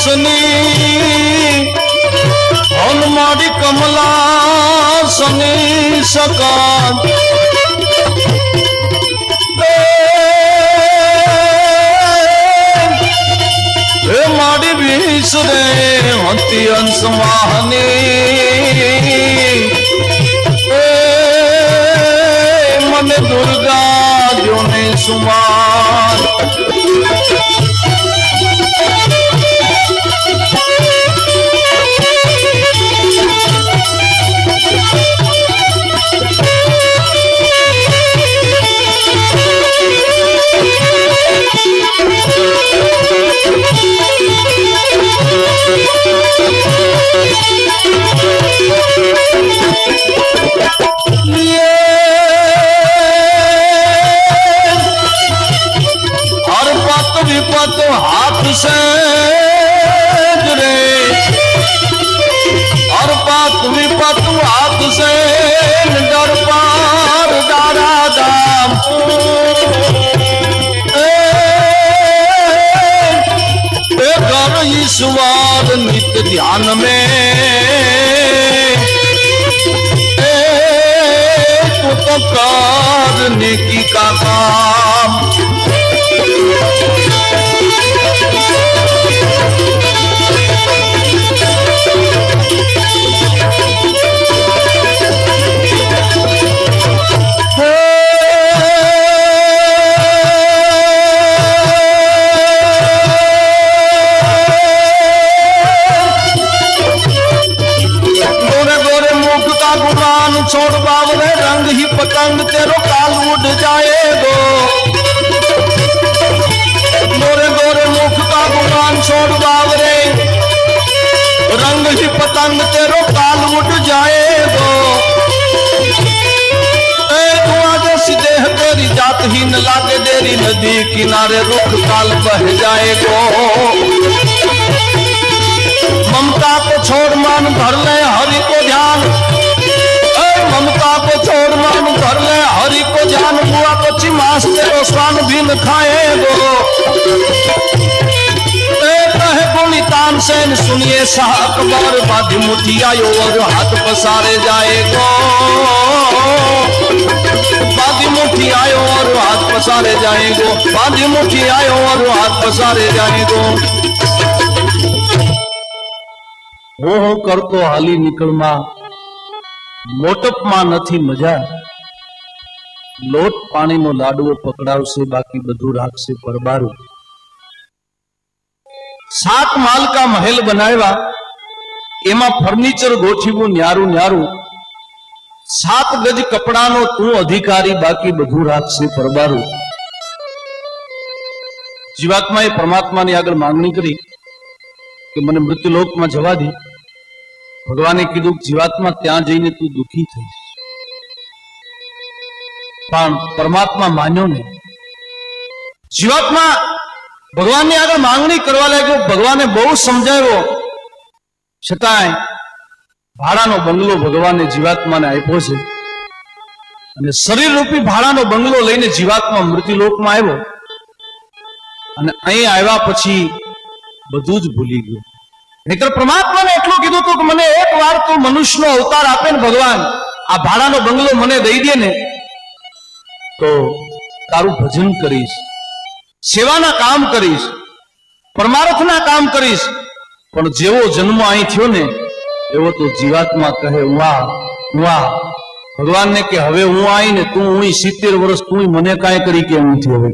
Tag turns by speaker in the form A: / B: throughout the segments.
A: सनी हनुमारी कमला सनी सकान मारी विसरे हंती अंश महानी मन दुर्गा जो ने सुमान हर पत विपत हाथ से रे हर पत विपत हाथ से डर पार दारा दाम कर ईश्वर नित्य ध्यान में तू तो कर नेकी का काम छोड़ बावरे रंग ही पतंग तेरो काल उड़ जाएगो गोरे गोरे मुख का गुमान छोड़ बावरे रंग ही पतंग तेरो काल उड़ जाएगो जैसी देह तेरी जात ही न लागे देरी नदी किनारे रुख काल बह जाएगो ममता को छोड़ मान धर ले हरि को ध्यान ममता को छोड़ मान धर ले हरि को ध्यान बुआ को चिमास तेरो स्वान भी न खाएगो गुणितान सेन सुनिए शाह अकबर बाधी मुठी आयो और हाथ पसारे जाएगो बाधी मुठी आयो और हाथ पसारे जाएगो बाधी मुठी आयो और हाथ पसारे जाएगो हो करतो हाली निकलमा मोटप में नहीं मजा लोट पानी नो लाडवो पकड़ावशे बाकी बधु राखशे परबारू 7 माल का महल बनाव्या एमा फर्निचर गोठीवू न्यारू न्यारू 7 गज कपड़ा नो तू अधिकारी बाकी बधु राखशे परबारू जीवात्माए परमात्मा ने आगळ मांगणी करी कि मने मृत्युलोक में जवा दी भगवाने कीधु जीवात्मा त्या जईने तू दुखी थईश पण परमात्मा मान्यो नहीं जीवात्मा भगवान ने आगे मांगणी करवा लाग्यो भगवाने बहु समझाव्यो छतांय भाड़ानो बंगलो भगवाने जीवात्मा ने आप्यो छे अने शरीर रूपी भाड़ानो बंगलो लईने जीवात्मा मृत्युलोक में आव्यो अने અહીં આવ્યા પછી બધું જ ભૂલી ગયો नहींतर परमात्मा ने एटलुं कीधुं तो कि मने एक वार तू मनुष्य नो अवतार आपे ने भगवान आ भाड़ानो बंगलो मने दई दे ने तो तारू भजन करीश सेवाना काम करीश परमार्थना काम करीश पण जेवो जन्म અહીં થયો ने एवो तो जीवात्मा कहे वाह वाह भगवान ने के हवे हूँ आई ने तू हुई 70 वर्ष तू मने काई करी के हूँ थी हवे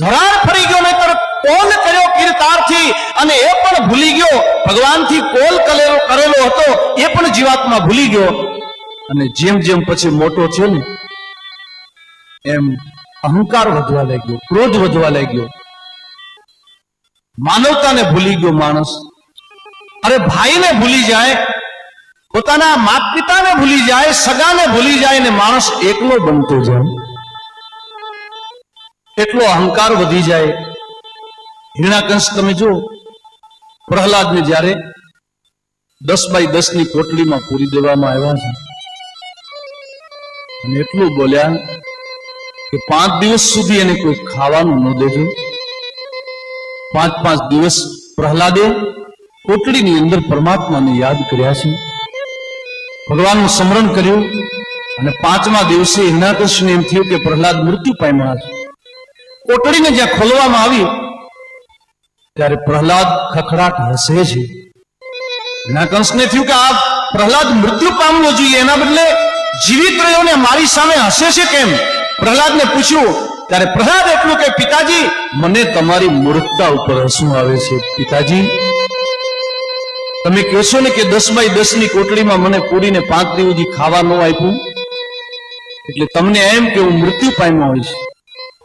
A: धरार फरी गयो ने कर कोल कर्यो कीर्तार्थी अने ए पण भूली गयो भगवान थी कोल करेलो हतो ए पण जीवात्मा भूली गयो अने जेम जेम पछी मोटो थयो ने एम अहंकार वधवा लाग्यो क्रोध वधवा लाग्यो मानवता ने भूली गयो मानस अरे भाई ने भूली जाए पोताना माता पिता ने भूली जाए सगा ने भूली जाए ने मानस एकलो बनतो जाए એટલો અહંકાર વધી જાય હિરણ્યકંશ તમે જો પ્રહલાદ ને જ્યારે 10x10 ની કોટલીમાં પૂરી દેવામાં આવ્યા છે અને એટલું બોલ્યા કે 5 દિવસ સુધી એને કોઈ ખાવાનું ન દેજો 5-5 દિવસ પ્રહલાદે કોટડીની અંદર પરમાત્માને યાદ કર્યા છે, ભગવાનનું સ્મરણ કર્યું, અને 5મા દિવસે હિરણ્યકશિપુને એમ થયું કે પ્રહલાદ મૃત્યુ પામ્યા છે. કોટડીને જ્યાં ખોલવામાં આવી ત્યારે પ્રહલાદ ખખડાટ હસે છે. હિરણ્યકશિપુને થયું કે આ પ્રહલાદ મૃત્યુ પામવો જોઈએ, એના બદલે જીવિત રહ્યો ને મારી સામે હસે છે કેમ? પ્રહલાદને પૂછ્યું ત્યારે પ્રહલાદ એટલું કે પિતાજી, મને તમારી મૂર્ખતા ઉપર હસવું આવે છે. પિતાજી, તમે કહેશો ને કે 10x10 ની કોટડીમાં મને પૂરીને 5 દિવસ સુધી ખાવા ન આપ્યું, એટલે તમને એમ કે હું મૃત્યુ પામ્યો હોય છે.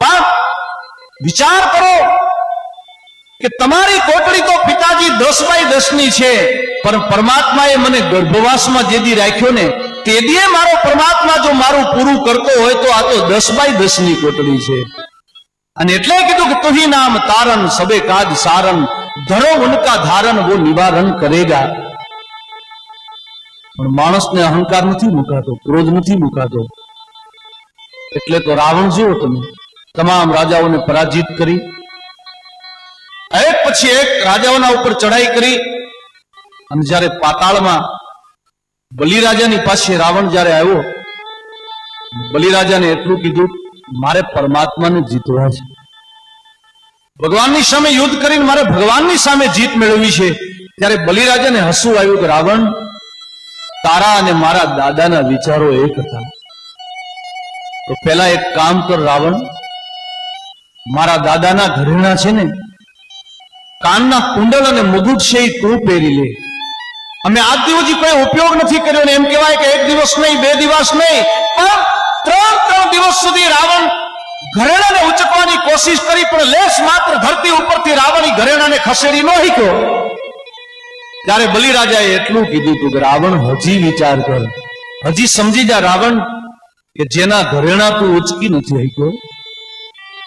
A: પણ વિચાર કરો કે તમારી કોટડી તો પિતાજી 10x10 ની છે, પણ પરમાત્માએ મને ગર્ભવાસમાં જે દી રાખ્યો ને તે દીએ મારો પરમાત્મા જો મારું પૂરું કરતો હોય તો આ તો 10x10 ની કોટડી છે. અને એટલે કીધું કે તુહી નામ તારન સબે કાજ સારન, ધરો ઉનકા ધારન વો નિવારણ કરેગા. પણ માણસને અહંકાર નથી મુકાતો, ક્રોધ નથી મુકાતો. એટલે તો રાવણ જેવો તમે તમામ રાજાઓને પરાજિત કરી, એક પછી એક રાજાઓના ઉપર ચડાઈ કરી, અને જ્યારે પાતાળમાં બલિરાજાની પાસે રાવણ જ્યારે આવ્યો, બલિરાજાને એટલું કીધું, મારે પરમાત્માને જીતવા છે, ભગવાનની સામે યુદ્ધ કરીને મારે ભગવાનની સામે જીત મેળવવી છે. ત્યારે બલિરાજાને હસવું આવ્યું કે રાવણ, તારા અને મારા દાદાના વિચારો એક હતા. તો પેલા એક કામ કર રાવણ, મારા દાદાના ઘરેણા છે ને, કાનના કુંડલ અને મુગુટ છે એ તું પહેરી લે. અમે આજ દિવસ કોઈ ઉપયોગ નથી કર્યો, ને એમ કહેવાય કે 1 દિવસ નહીં, 2 દિવસ નહીં, પણ 3 દિવસ સુધી રાવણ ઘરેણાને ઉચકવાની કોશિશ કરી, પણ લેશ માત્ર ધરતી ઉપરથી રાવણ ઘરેણાને ખસેડી ન શક્યો. ત્યારે બલિરાજાએ એટલું કીધું હતું કે રાવણ, હજી વિચાર કર, હજી સમજી જા રાવણ, કે જેના ઘરેણા તું ઉચકી નથી શક્યો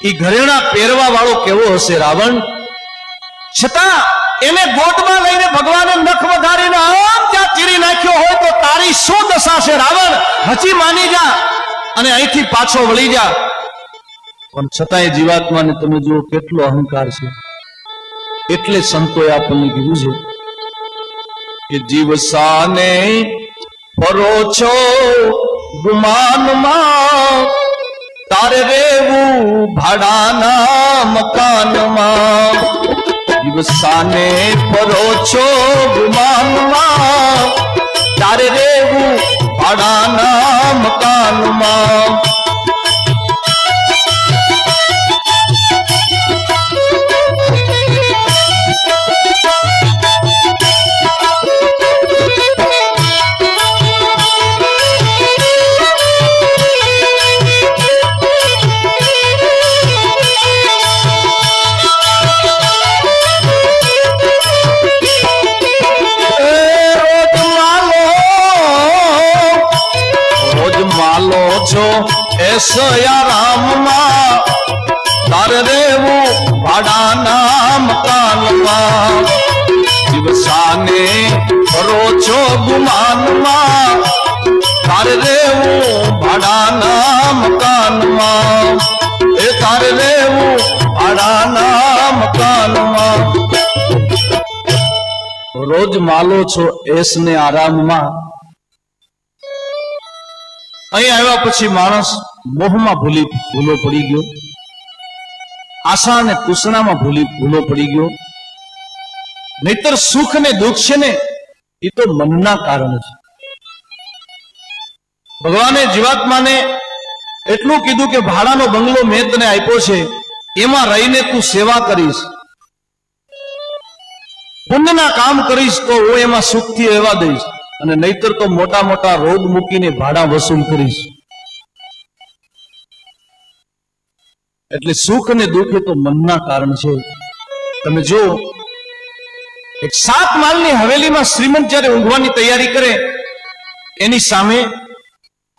A: એ ઘરેણા પહેરવા વાળો કેવો હશે રાવણ. છતાં એને ગોટમાં લઈને ભગવાને નખ વધારીને આમ ત્યાં ચીરી નાખ્યો હોય તો તારી શું દશા છે રાવણ? હજી માની જા અને અહીંથી પાછો વળી જા. પણ છતાંય જીવાત્માને તમે જુઓ કેટલો અહંકાર છે. એટલે સંતોએ આપણને કીધું છે કે જીવ સાને ફરો છો ગુમાનમાં, તારે રેવું ભાડાના મકાનમાં. દિવસાને ફરો છો ગુમાનમાં, તારે રેવું ભાડાના મકાનમાં. એસયા રામમાં, તારે રેવું ભાડાના મકાનમાં. દિવસાને ફરો છો ગુમાનમાં, તારે રેવું ભાડાના મકાનમાં. એ તારે રેવું ભાડાના મકાનમાં. રોજ માલો છો એસ ને આરામમાં. અહીં આવ્યા પછી માણસ મોહમાં ભૂલો પડી ગયો, આશા અને તૃષ્ણામાં ભૂલો પડી ગયો. નહીતર સુખ ને દુઃખ છે ને એ તો મનના કારણે છે. ભગવાને જીવાત્માને એટલું કીધું કે ભાડાનો બંગલો મેં તને આપ્યો છે, એમાં રહીને તું સેવા કરીશ, પુણ્યના કામ કરીશ તો હું એમાં સુખથી રહેવા દઈશ, અને નહીતર તો મોટા મોટા રોગ મૂકીને ભાડા વસૂલ કરીશ. એટલે સુખ અને દુઃખ એ તો મનના કારણ છે. તમે જો એક 7 માળની હવેલીમાં શ્રીમંત જયારે ઊંઘવાની તૈયારી કરે, એની સામે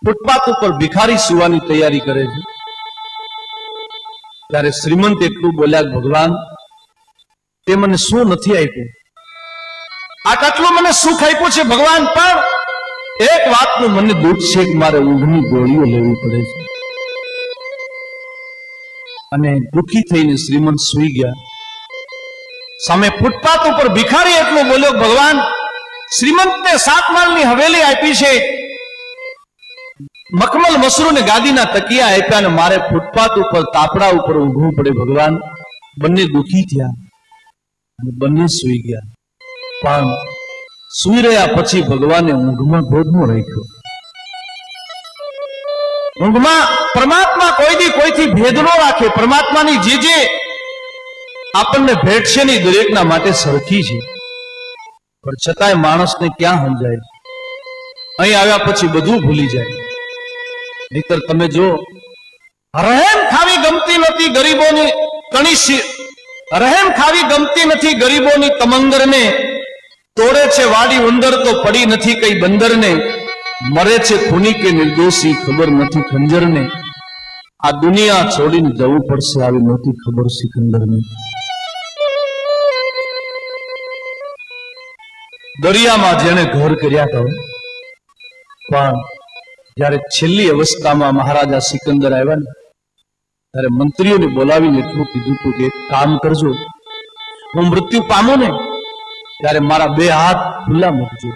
A: ફૂટપાથ ઉપર ભિખારી સુવાની તૈયારી કરે છે. ત્યારે શ્રીમંત એટલું બોલ્યા, ભગવાન તે મને શું નથી આપ્યું, આટલું મને સુખ આપ્યું છે ભગવાન, પણ એક વાતનું મને દુઃખ છે કે મારે ઊંઘની ગોળીઓ લેવી પડે છે. અને દુઃખી થઈને શ્રીમંત સૂઈ ગયા. સામે ફૂટપાથ ઉપર ભિખારી એટલું બોલ્યો, ભગવાન શ્રીમંતને 7 માળની હવેલી આપી છે, મખમલ મસરૂ ને ગાદીના તકિયા આપ્યા, ને મારે ફૂટપાથ ઉપર તાપડા ઉપર ઊંઘવું પડે. ભગવાન બંને દુખી થયા અને બંને સૂઈ ગયા. પણ સૂઈ રહ્યા પછી ભગવાને ઊંઘમાં ભોગવો રાખ્યો. ઊંઘમાં પરમાત્મા કોઈથી ભેદ ન રાખે. પરમાત્માની જે આપણને ભેટ છે ને દરેકના માટે સરખી છે, પણ છતાંય માણસને ક્યાં સમજાય? અહીં આવ્યા પછી બધું ભૂલી જાય. નહીતર તમે જો, રહેમ ખાવી ગમતી નથી ગરીબોની કણી, રહેમ ખાવી ગમતી નથી ગરીબોની તમંગરને, તોડે છે વાડી ઉંદર તો પડી નથી કઈ બંદરને, મરે છે ખૂની કે નિર્દોષી ખબર નથી ખંજરને, આ દુનિયા છોડીને જવું પડશે આવી નહોતી ખબર સિકંદરને. દરિયામાં જેને ઘર કર્યા હતા, પણ જયારે છેલ્લી અવસ્થામાં મહારાજા સિકંદર આવ્યા ને ત્યારે મંત્રીઓને બોલાવીને એટલું કીધું હતું કે એક કામ કરજો, હું મૃત્યુ પામું ને ત્યારે મારા 2 હાથ ખુલ્લા મૂકજો.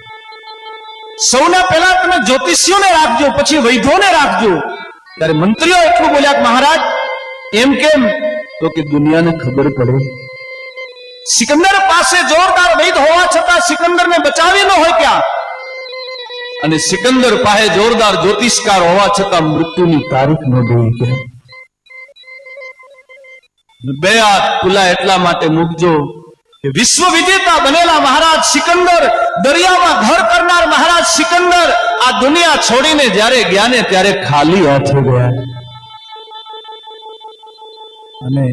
A: સૌના પહેલા તમે જ્યોતિષીઓને રાખજો, પછી વૈદ્યોને રાખજો. ત્યારે મંત્રીઓ એટલું બોલ્યા કે મહારાજ એમ કેમ? તો કે દુનિયાને ખબર પડે. સિકંદર પાસે જોરદાર વૈદ હોવા છતાં સિકંદરને બચાવી ન હોય ક્યાં, અને સિકંદર પાસે જોરદાર જ્યોતિષકાર હોવા છતાં મૃત્યુની તારીખ ન જોઈ ક્યાં. 2 હાથ ખુલ્લા એટલા માટે મૂકજો કે વિશ્વ વિજેતા બનેલા મહારાજ સિકંદર, દરિયામાં ઘર કરનાર મહારાજ સિકંદર આ દુનિયા છોડીને જ્યારે ગયા ને ત્યારે ખાલી હાથે ગયા. અને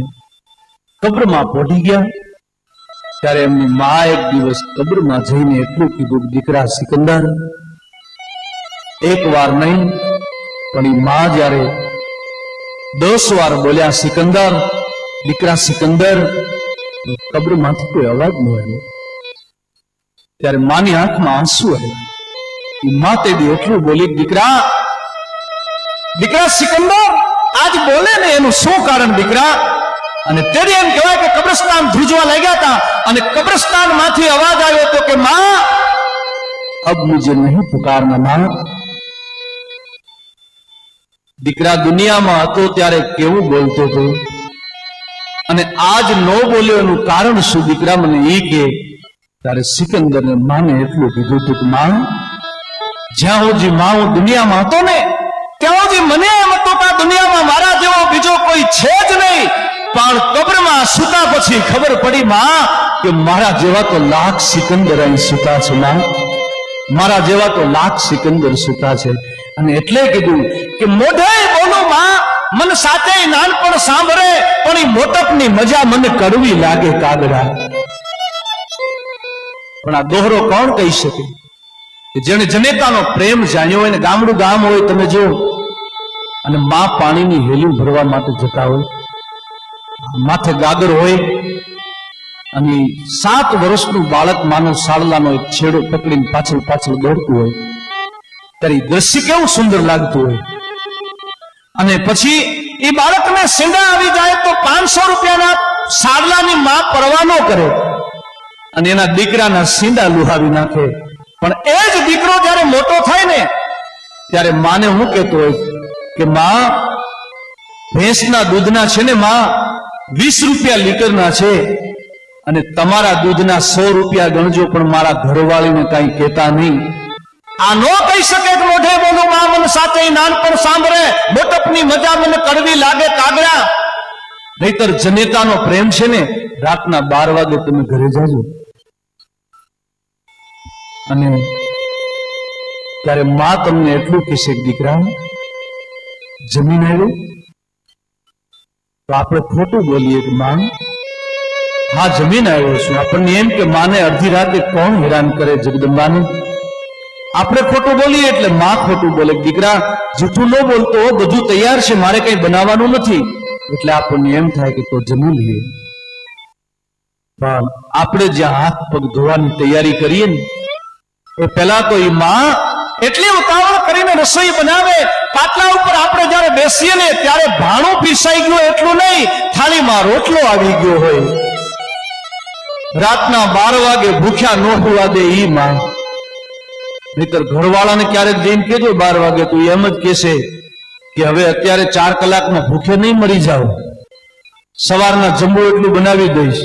A: કબ્રમાં પહોંચી ગયા ત્યારે એમની મા એક દિવસ કબ્રમાં જઈને એટલું કીધું, દીકરા સિકંદર, એક વાર નહીં પણ એ મા જયારે 10 વાર બોલ્યા સિકંદર, દીકરા સિકંદર, કબ્રમાંથી કોઈ અવાજ ન આવ્યો. ત્યારે માની આંખમાં આંસુ આવ્યા. એ મા તે દી એટલું બોલી, દીકરા સિકંદર, આજ બોલે ને એનું શું કારણ દીકરા? અને તેડી એમ કહેવાય કે કબ્રસ્તાન ધ્રુજવા લાગ્યા હતા અને કબ્રસ્તાન માંથી અવાજ આવ્યો તો કે માँ अब मुझे नहीं पुकारना माँ. દીકરા દુનિયામાં હતો ત્યારે કેવું બોલતો હતો અને આજ નો બોલ્યો એનું કારણ શું દીકરા મને એ કે? ત્યારે સિકંદરને માને એટલું કીધું હતું કે માં, જ્યાં સુધી માં હું દુનિયામાં હતો ને ત્યાં સુધી મને એમ હતો કે દુનિયામાં મારા જેવો બીજો કોઈ છે જ નહીં, પણ કબ્રમાં સૂતા પછી ખબર પડી માં કે મારા જેવા તો લાખ સિકંદર અહીં સૂતા છે માં, મારા જેવા તો લાખ સિકંદર સૂતા છે. અને એટલે કીધું કે મોઢે બોલું માં, મન સાથે નાનપણ સાંભળે પણ એ મોટપની મજા મને કડવી લાગે કાગડા. પણ આ દોહરો કોણ કહી શકે કે જેને જનેતાનો પ્રેમ જાણ્યો હોય ને ગામડું ગામ હોય તમે જો, અને માં પાણીની હેલી ભરવા માટે જતા હોય, માથે ગાગર હોય અને 7 વર્ષનું બાળક માનો સાડલાનો એક છેડો પકડીને પાછળ પાછળ દોડતું હોય ત્યારે દ્રશ્ય કેવું સુંદર લાગતું હોય. અને પછી એ બાળકને સીંડા આવી જાય તો 500 રૂપિયાના સાડલાની માં પરવા ન કરે અને એના દીકરાના સીંડા લુહાવી નાખે. પણ એ જ દીકરો જયારે મોટો થાય ને ત્યારે માને હું કહેતો હોય કે માં, ભેંસના દૂધના છે ને માં 20 રૂપિયા લીટરના છે અને તમારા દૂધના 100 રૂપિયા ગણજો, પણ મારા ઘરવાળીને કઈ કહેતા નહીં. આ નો કહી શકે કે મોઢે બોલું માં, મન સાથે નાનપણ સાંભળે મોટપની મજા મને કડવી લાગે કાગડા. નહીતર જનેતાનો પ્રેમ છે ને રાતના 12 વાગે તમે ઘરે જાજો અને ત્યારે માં તમને એટલું કહેશે દીકરા જમીન આવ્યું, તો આપણે ખોટું બોલીએ કે માં હા જમીન આવ્યો છું. આપણને એમ કે માને અડધી રાતે કોણ હેરાન કરે જગદંબાને? આપણે ખોટું બોલીએ એટલે માં ખોટું બોલે, દીકરા જૂઠું ન બોલતો, બધું તૈયાર છે, મારે કઈ બનાવવાનું નથી. એટલે આપણને એમ થાય કે તો જમી લઈએ. પણ આપણે જ્યાં હાથ પગ ધોવાની તૈયારી કરીએ ને એ પહેલા તો એ માં એટલી ઉતાવળ કરીને રસોઈ બનાવે, પાટલા ઉપર આપણે જયારે બેસીએ ને ત્યારે ભાણું પીસાઈ ગયું એટલું નહીં, થાળીમાં રોટલો આવી ગયો હોય. રાતના 12 વાગે ભૂખ્યા ન હોવા દે ઈ માં. નહીતર ઘરવાળાને ક્યારેક જઈને કેજો 12 વાગે તો એમ જ કહેશે કે હવે અત્યારે 4 કલાકમાં ભૂખે નહીં મરી જાવ, સવારના જમવું એટલું બનાવી દઈશ.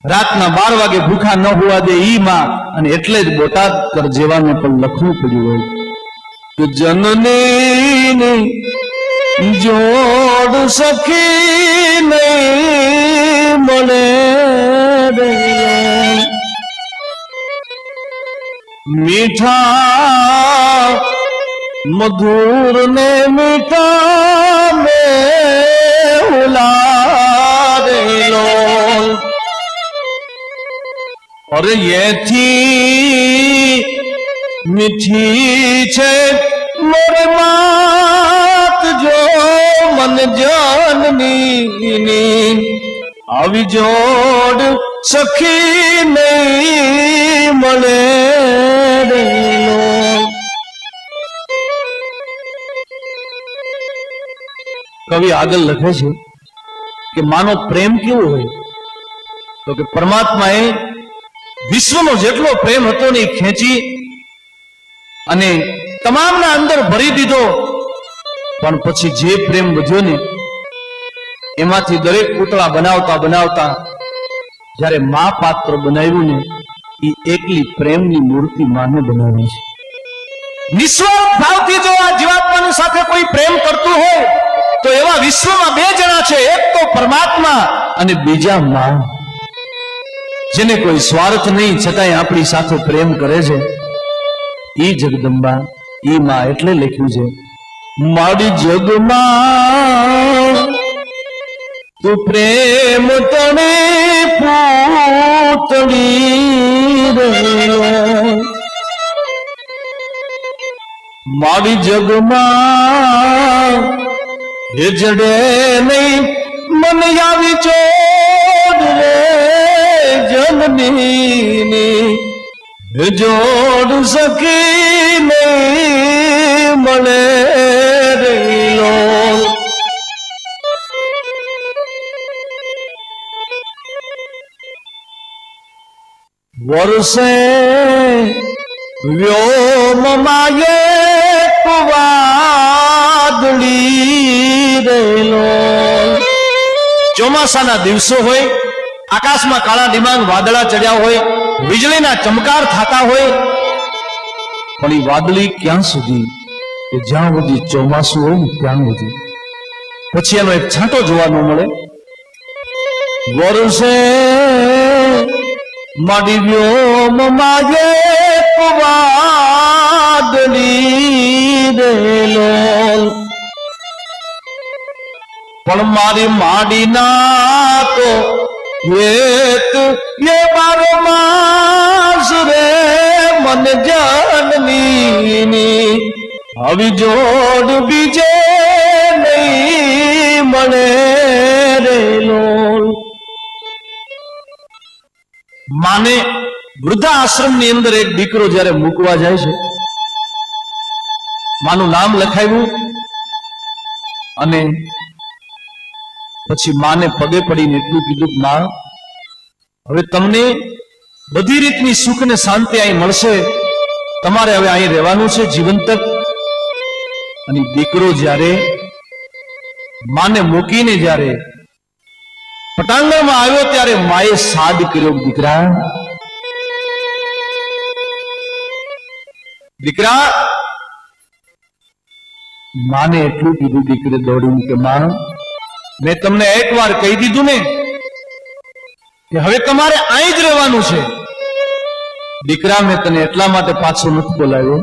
A: રાતના 12 વાગે ભૂખા ન હોવા દે ઈ માં. અને એટલે જ બોટાદ કર જેવાને પણ લખવું પડ્યું હોય કે જનની જોડ સખી નહીં મળે મીઠા મધુર ને મીઠા મેં ઉલારેલો. અરે એથી મીઠી છે મોરે માત જો મન જનની આવી જોડ સખી નહીં મળે. કવિ આગળ લખે છે કે માનો પ્રેમ કેવો હોય તો કે પરમાત્માએ વિશ્વનો જેટલો પ્રેમ હતો ને એ ખેંચી અને તમામના અંદર ભરી દીધો. પણ પછી જે પ્રેમ વધ્યો ને એમાંથી દરેક પૂતળા બનાવતા બનાવતા જ્યારે મા પાત્ર બનાવ્યું ને એ એકલી પ્રેમની મૂર્તિ માને બનાવી છે. નિસ્વાર્થ ભાવથી જો આ જીવાત્માની સાથે કોઈ પ્રેમ કરતું હોય તો એવા વિશ્વમાં 2 જણા છે, એક તો પરમાત્મા અને બીજા મા, જેને કોઈ સ્વાર્થ નહીં છતાંય આપણી સાથે પ્રેમ કરે છે. ઈ જગદંબા, ઈ મા. એટલે લખ્યું છે મારી જગમાં તું પ્રેમ તને પૂતળી રહ્યો. મારી જગમાં એ જડે નહીં મન આવી જોડ રે જનની જોડ સખી નહીં મળે રેલો. વર્ષે વ્યોમ માયે વાદળી રેલો. ચોમાસાના દિવસો હોય, આકાશમાં કાળા ડિબાંગ વાદળા ચડ્યા હોય, વીજળીના ચમકાર થતા હોય, પણ એ વાદળી ક્યાં સુધી? કે જ્યાં સુધી ચોમાસું હોય ને ત્યાં સુધી. પછી એનો એક છાંટો જોવા ન મળે. વર્ષે માડી વ્યોમ માગે વાદળી રેલો. પણ મારી માડીના તો ये 12 मास रे मन जननी अभी जोड़ बीजे नहीं मने रेलो. माने वृद्धाश्रम ની અંદર એક દીકરો જ્યારે મૂકવા જાય છે, માનું નામ લખાવ્યું અને પછી માને પગે પડીને એટલું કીધું, માં હવે તમને બધી રીતની સુખ ને શાંતિ અહીં મળશે, તમારે હવે અહીં રહેવાનું છે જીવન તક. અને દીકરો જ્યારે માને મૂકીને જ્યારે પટાંગણમાં આવ્યો ત્યારે માએ સાદ કર્યો, દીકરા દીકરા. માને એટલું કીધું દીકરે દોડીને કે માં મેં તમને એકવાર કહી દીધું ને કે હવે તમારે અહીં જ રહેવાનું છે. દીકરા મેં તને એટલા માટે પાછો નથી બોલાવ્યો,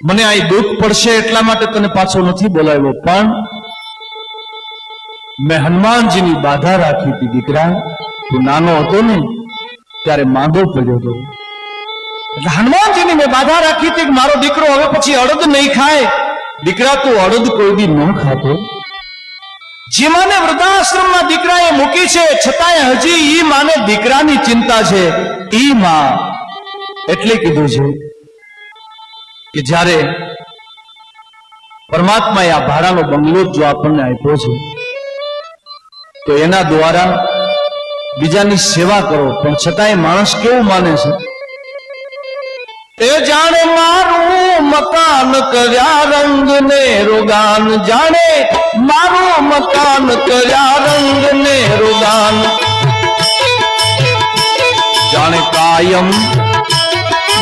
A: મને અહીં દુઃખ પડશે એટલા માટે તને પાછો નથી બોલાવ્યો, પણ મેં હનુમાનજીની બાધા રાખી હતી. દીકરા તું નાનો હતો ને ત્યારે માંદો પડ્યો હતો, એટલે હનુમાનજીની મેં બાધા રાખી હતી કે મારો દીકરો હવે પછી અડદ નહીં ખાય. દીકરા તું અડદ કોઈ દી ન ખાતો. જે માને વૃદ્ધાશ્રમમાં દીકરાએ મૂકી છે છતાંય હજી ઈ માને દીકરાની ચિંતા છે. ઈ માં એટલે કીધું છે કે જ્યારે પરમાત્માએ આ ભાડાનો બંગલો જો આપણને આપ્યો છે તો એના દ્વારા બીજાની સેવા કરો, પણ છતાંય માણસ કેવું માને છે? તે જાણે મારું મકાન કર્યા રંગ ને રોગાન, જાણે મારું મકાન કર્યા રંગ ને રોગાન, જાણે કાયમ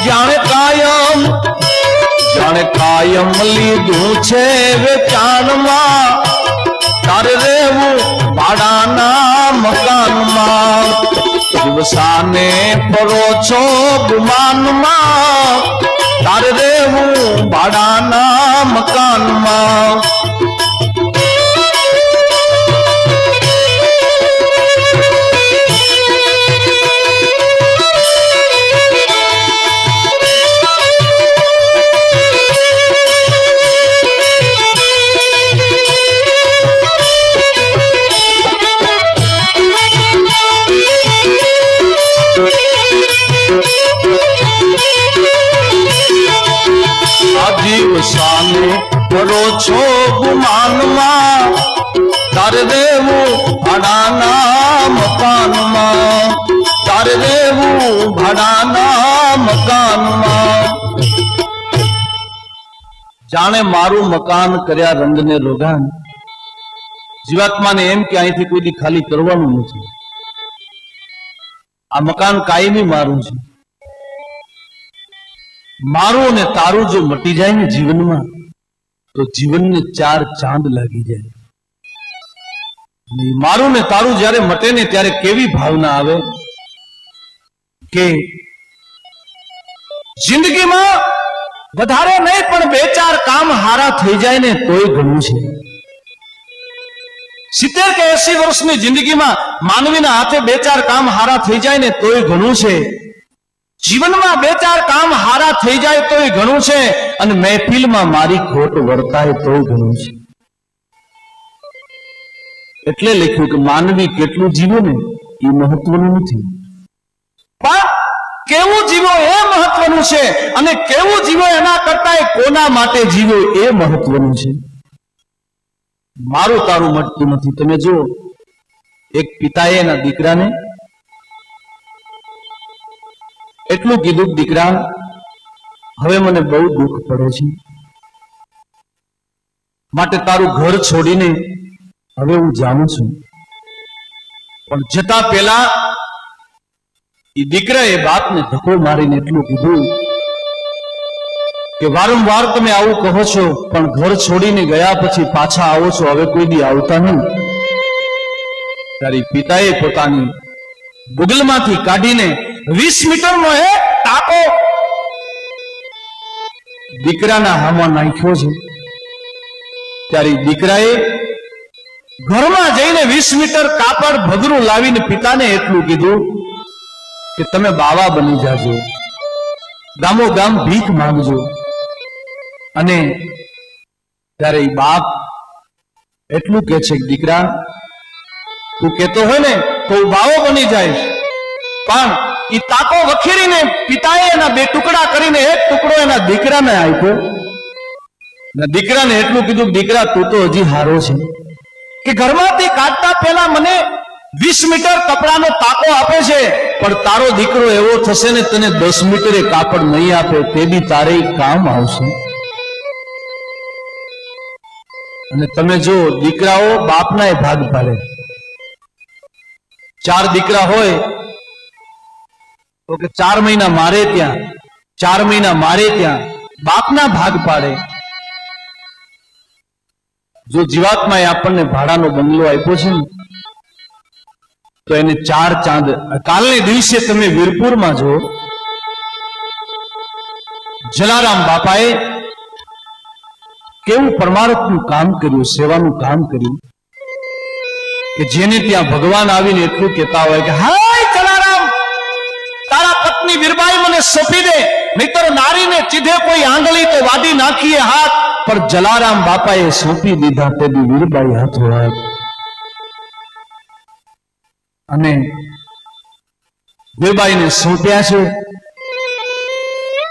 A: જાણે કાયમ જાણે કાયમ લીધું છે વેચાણમાં, તારે રહેવું ભાડાના મકાનમાં, દિવસાને ફરો છો ગુમાનમાં, તારે રહેવું ભાડાના મકાનમાં. દિવસાને ફરો છો ગુમાનમાં, તારે રહેવું ભાડાના મકાનમાં, તારે રહેવું ભાડાના મકાનમાં. જાણે મારું મકાન કર્યા રંગને રોગાન. જીવાત્માને એમ કે અહીંથી કોઈ દી ખાલી કરવાનું નથી, આ મકાન કાયમી મારું છે. મારું અને તારું જો મટી જાય ને જીવનમાં, તો જીવનને 4 ચાંદ લાગી જાય. મારું ને તારું જયારે મટે ને ત્યારે કેવી ભાવના આવે કે જિંદગીમાં વધારે નહીં પણ 2-4 કામ હારા થઈ જાય ને તોય ઘણું છે. 70 કે 80 વર્ષની જિંદગીમાં માનવીના હાથે 2-4 કામ હારા થઈ જાય ને તોય ઘણું છે. જીવનમાં 2-4 કામ હારા થઈ જાય તોય ઘણું છે, અને મહેફિલમાં મારી ખોટ વર્તાય તોય ઘણું છે. એટલે લખ્યું કે માનવી કેટલું જીવે ને એ મહત્વનું નથી, પણ કેવું જીવો એ મહત્વનું છે, અને કેવું જીવો એના કરતા કોના માટે જીવો એ મહત્વનું છે. મારું તારું મટતું નથી. તમે જો, એક પિતાએ એના દીકરાને એટલું કીધું, દીકરા હવે મને બહુ દુઃખ પડે છે, માટે તારું ઘર છોડીને હવે હું જાઉં છું. પણ જતા પહેલા એ દીકરાએ બાપને ધક્કો મારીને એટલું કીધું કે વારંવાર તમે આવું કહો છો, પણ ઘર છોડીને ગયા પછી પાછા આવો છો, હવે કોઈ દી આવતા નહીં. ત્યારે પિતાએ પોતાની બુગલમાંથી કાઢીને 20 મીટરનો એ ટાંકો દીકરાના હામાં નાખ્યો છે. ત્યારે દીકરાએ ઘરમાં જઈને 20 મીટર કાપડ ભગરું લાવીને પિતાને એટલું કીધું કે તમે બાવા બની જાજો, ગામો ગામ ભીખ માંગજો. અને ત્યારે એ બાપ એટલું કે છે કે દીકરા તું કેતો હોય ને તો હું બાવો બની જઈશ, પણ એ તાકો વખેરીને પિતાએ એના 2 ટુકડા કરીને એક ટુકડો એના દીકરાને આપ્યો. દીકરાને એટલું કીધું કે દીકરા તું તો હજી હારો છે, કે ઘરમાંથી કાઢતા પહેલા મને 20 મીટર કપડાનો તાકો આપે છે, પણ તારો દીકરો એવો થશે ને તને 10 મીટરે કાપડ નહીં આપે, તે બી તારે કામ આવશે. અને તમે જો, દીકરાઓ બાપના એ ભાગ પાડે. 4 દીકરા હોય તો કે 4 મહિના મારે ત્યાં, 4 મહિના મારે ત્યાં, બાપના ભાગ પાડે. જો જીવાત્માએ આપણને ભાડાનો બંગલો આપ્યો છે ને, તો એને 4 ચાંદ. કાલને દિવસે તમે વીરપુરમાં જો, જલારામ બાપાએ કેવું પરમાર્થનું કામ કર્યું, સેવાનું કામ કર્યું, કે જેને ત્યાં ભગવાન આવીને એટલું કહેતા હોય કે હાય જલારામ, તારા પત્ની વીરબાઈ મને સોંપી દે, નહીતર નારીને ચીધે કોઈ આંગળી તો વાડી નાખીએ હાથ. પણ જલારામ બાપાએ સોંપી દીધા, તેથી વીરબાઈ હાથો હાથ. અને વીરબાઈને સોંપ્યા છે.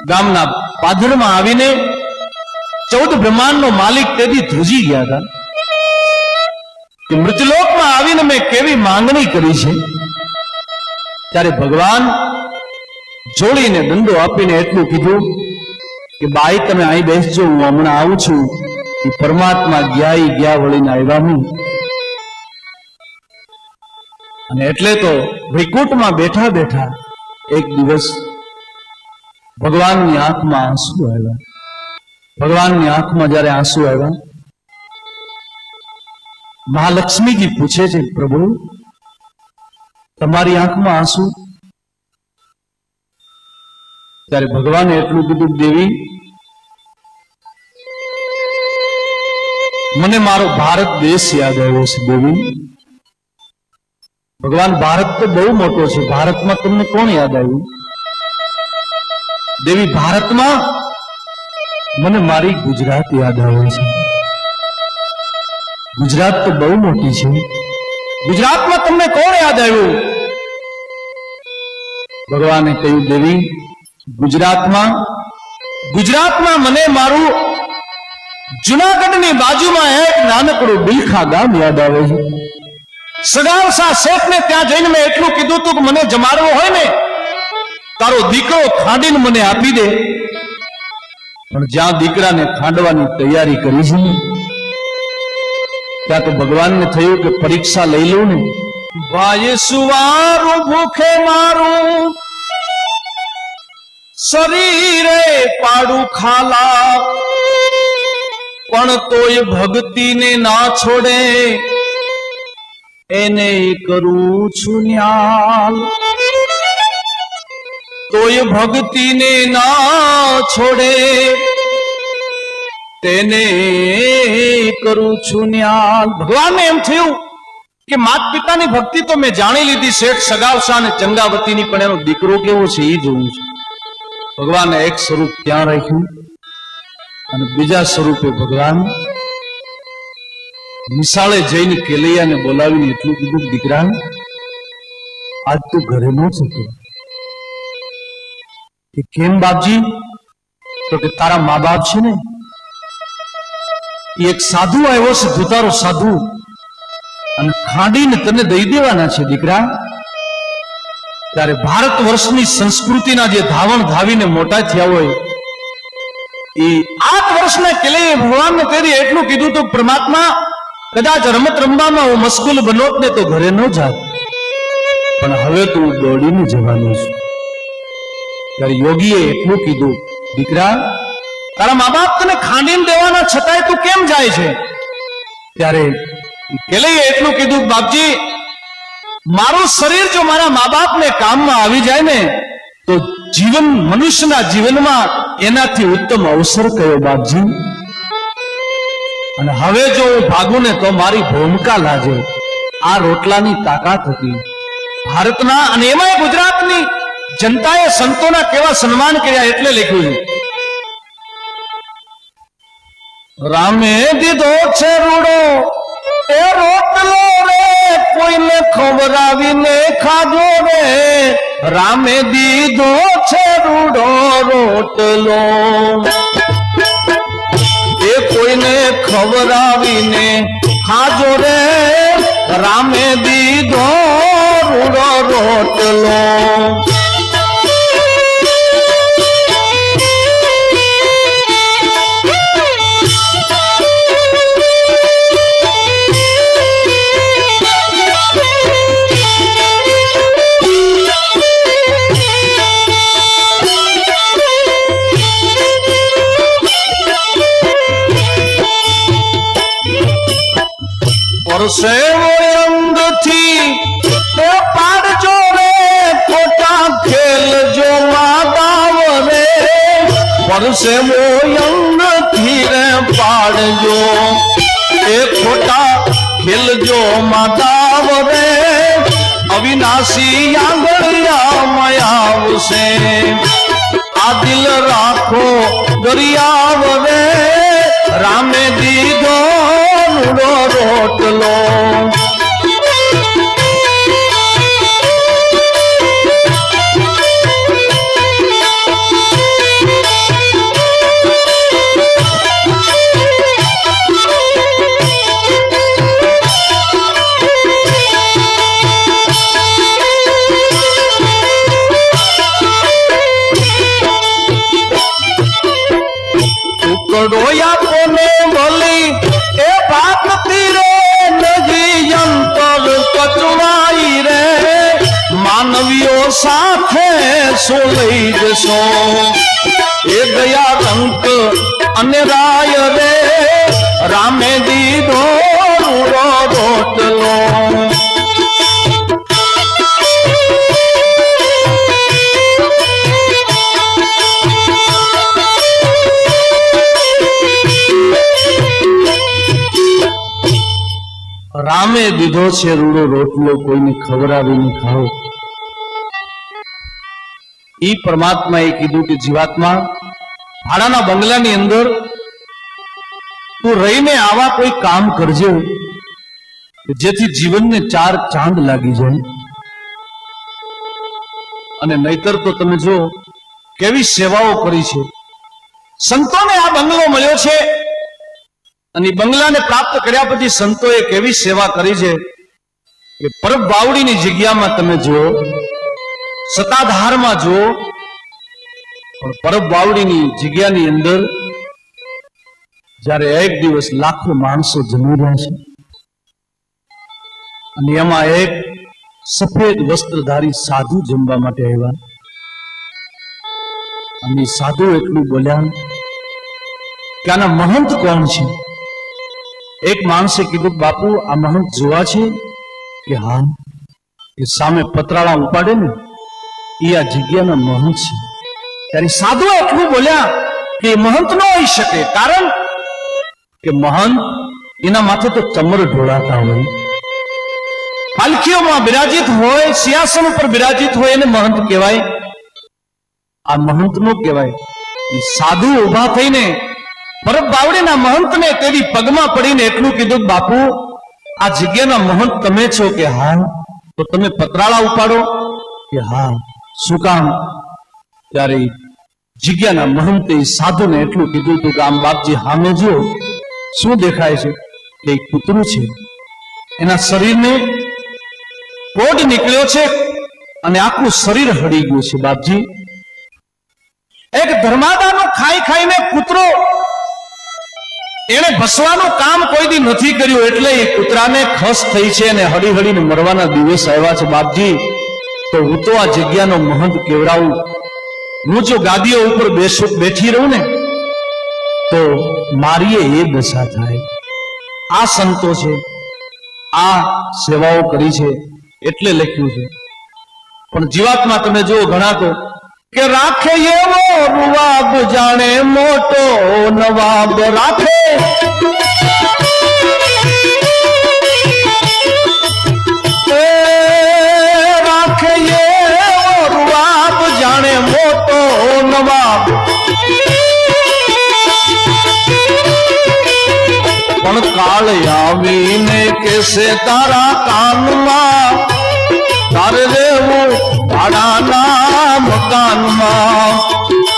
A: ગામના પાદરમાં આવીને 14 બ્રહ્માંડનો માલિક તેથી ધ્રુજી ગયા હતા કે મૃતલોકમાં આવીને મેં કેવી માંગણી કરી છે, ત્યારે ભગવાન જોડીને દંડો આપીને એટલું કીધું કે બાઈ તમે અહીં બેસજો, હું હમણાં આવું છું. એ પરમાત્મા ગયા વળીને આવ્યા નહીં. અને એટલે તો વૈકુંઠમાં બેઠા બેઠા એક દિવસ ભગવાનની આંખમાં આંસુ આવ્યા. ભગવાનની આંખમાં જયારે આંસુ આવ્યા, મહાલક્ષ્મીજી પૂછે છે, પ્રભુ તમારી આંખમાં આંસુ? ત્યારે ભગવાને એટલું કીધું, દેવી મને મારો ભારત દેશ યાદ આવ્યો છે. દેવી, ભગવાન ભારત તો બહુ મોટો છે, ભારતમાં તમને કોણ યાદ આવ્યું? દેવી, ભારતમાં મને મારી ગુજરાત યાદ આવે છે. ગુજરાત તો બહુ મોટી છે, ગુજરાતમાં તમને કોણ યાદ આવ્યું? ભગવાને કહ્યું, દેવી ગુજરાતમાં મને મારું જુનાગઢની બાજુમાં એક નાનકડું બિલખા ગામ યાદ આવે છે. સગાવસા શેઠને ત્યાં જઈને મેં એટલું કીધું હતું કે મને જમાડવો હોય ને તારો દીકરો ખાંડીને મને આપી દે. પણ જ્યાં દીકરાને ખાંડવાની તૈયારી કરી છે ત્યાં તો ભગવાનને થયું કે પરીક્ષા લઈ લઉં ને. ભાઈ સુવારું ભૂખે મારું શરીરે પાડું ખાલા, પણ તોય ભક્તિને ના છોડે એને કરું છું ન્યાલ. તોય ભક્તિને ના છોડે તેને કરું છું ન્યાલ. ભગવાનને એમ થયું કે માતા પિતાની ભક્તિ તો મેં જાણી લીધી, શેઠ સગાવસા અને ચંગાવતીની, પણ એનો દીકરો કેવો છે એ જોવું છે. ભગવાને એક સ્વરૂપ ત્યાં રાખ્યું અને બીજા સ્વરૂપે ભગવાન નિશાળે જઈને કેલૈયાને બોલાવીને એટલું કીધું, દીકરા આજ તું ઘરે ન જતો. કે કેમ બાપજી? તો કે તારા મા બાપ છે ને એક સાધુ આવ્યો છે, ધુતારો સાધુ, અને ખાંડીને તને દઈ દેવાના છે દીકરા. ત્યારે ભારત વર્ષની સંસ્કૃતિના જે ધાવણ ધાવીને મોટા થયા હોય એ 8 વર્ષના કેલૈયે ભગવાનને કરી એટલું કીધું તો, પરમાત્મા કદાચ રમત રમવામાં હું મશગુલ બનોત ને તો ઘરે ન જાત, પણ હવે તું દોડીને જવાનું છે. ત્યારે યોગીએ એટલું કીધું, દીકરા તારા મા બાપ તને ખાંડીને દેવાના છતાંય તું કેમ જાય છે? ત્યારે કેલૈયે એટલું કીધું, બાપજી મારું શરીર જો મારા મા બાપને કામમાં આવી જાય ને તો જીવન, મનુષ્યના જીવનમાં એનાથી ઉત્તમ અવસર કયો બાપજી? અને હવે જો હું ભાગું ને તો મારી ભૂમિકા લાજે. આ રોટલાની તાકાત હતી ભારતના, અને એમાંય ગુજરાતની જનતાએ સંતોના કેવા સન્માન કર્યા એટલે લખ્યું છે, રામે દીધો છે રૂડો એ રોટલો રે, કોઈને ખવડાવીને ખાધો રે. રામે દીધો છે રૂડો રોટલો એ કોઈને ખવડાવીને ખાધો રે. રામે દીધો રૂડો રોટલો. પરસેવો અંગથી તે પાડજો રે, ખોટા ખેલજો માદાવ રે. પરસેવો અંગથી રે પાડજો એ ખોટા ખેલજો માદાવ રે. અવિનાશી આંગળિયામાં આવશે આ દિલ રાખો દરિયાવ રે. રામે દીધો રૂડો રોટલો. શું લઈ જશો એ ગયા રંક અને રાય રે રામે દીધો રૂડો રોટલો રામે દીધો છે રૂડો રોટલો કોઈને ખવડાવીને ખાઓ ઈ પરમાત્માએ કીધું કે જીવાત્મા ભાડાના બંગલાની અંદર તું રહીને આવા કોઈ કામ કરજે જેથી જીવનને 4 ચાંદ લાગી જાય અને નહીતર તો તમે જો કેવી સેવાઓ કરી છે સંતોને આ બંગલો મળ્યો છે અને બંગલાને પ્રાપ્ત કર્યા પછી સંતોએ કેવી સેવા કરી છે કે પરબ બાવડીની જગ્યામાં તમે જુઓ સતાધારમાં જુઓ પણ પરબ બાવડીની જગ્યાની અંદર જ્યારે એક દિવસ લાખો માણસો જમી રહ્યા છે અને એમાં એક સફેદ વસ્ત્રધારી સાધુ જમવા માટે આવ્યા અને સાધુ એટલું બોલ્યા કે આના મહંત કોણ છે એક માણસે કીધું બાપુ આ મહંત જોવા છે કે હા કે સામે પતરાળા ઉપાડે ને એ આ જગ્યાના મહંત છે ત્યારે સાધુ એટલું બોલ્યા કે મહંત ન હોઈ શકે કારણ કે મહંત એના માથે તો ચમર ઢોળાતા હોય પાલખીઓમાં બિરાજિત હોય સિંહાસન ઉપર બિરાજિત હોય એને મહંત કહેવાય આ મહંત નો કહેવાય સાધુ ઉભા થઈને પરબ બાવડીના મહંતને તેની પગમાં પડીને એટલું કીધું બાપુ આ જગ્યાના મહંત તમે છો કે હા તો તમે પતરાળા ઉપાડો કે હા શું કામ ત્યારે જગ્યાના મહંતે સાધુને એટલું કીધું હતું કે આમ બાપજી સામે જો શું દેખાય છે કે એક કૂતરું છે એના શરીરને કોડ નીકળ્યો છે અને આખું શરીર હળી ગયું છે બાપજી એક ધર્માદાનો ખાઈ ખાઈને કૂતરો એને ભસવાનું કામ કોઈ દી નથી કર્યું એટલે એ કૂતરાને ખસ થઈ છે અને હળી હળીને મરવાના દિવસ આવ્યા છે બાપજી તો હું તો આ જગ્યાનો મહંત કેવડાવું હું જો ગાદીઓ ઉપર બેઠી રહું ને તો મારી એ દશા થાય આ સંતો છે આ સેવાઓ કરી છે એટલે લખ્યું છે પણ જીવાતમાં તમે જો ઘણા તો કે રાખે એવો રૂવાબ જાણે મોટો નવાબ રાખે રાખે એવો રૂવાબ જાણે મોટો નવાબ પણ કાળ આવીને કેસે તારા કાનમાં તારે રેવું ભાડાના મકાનમાં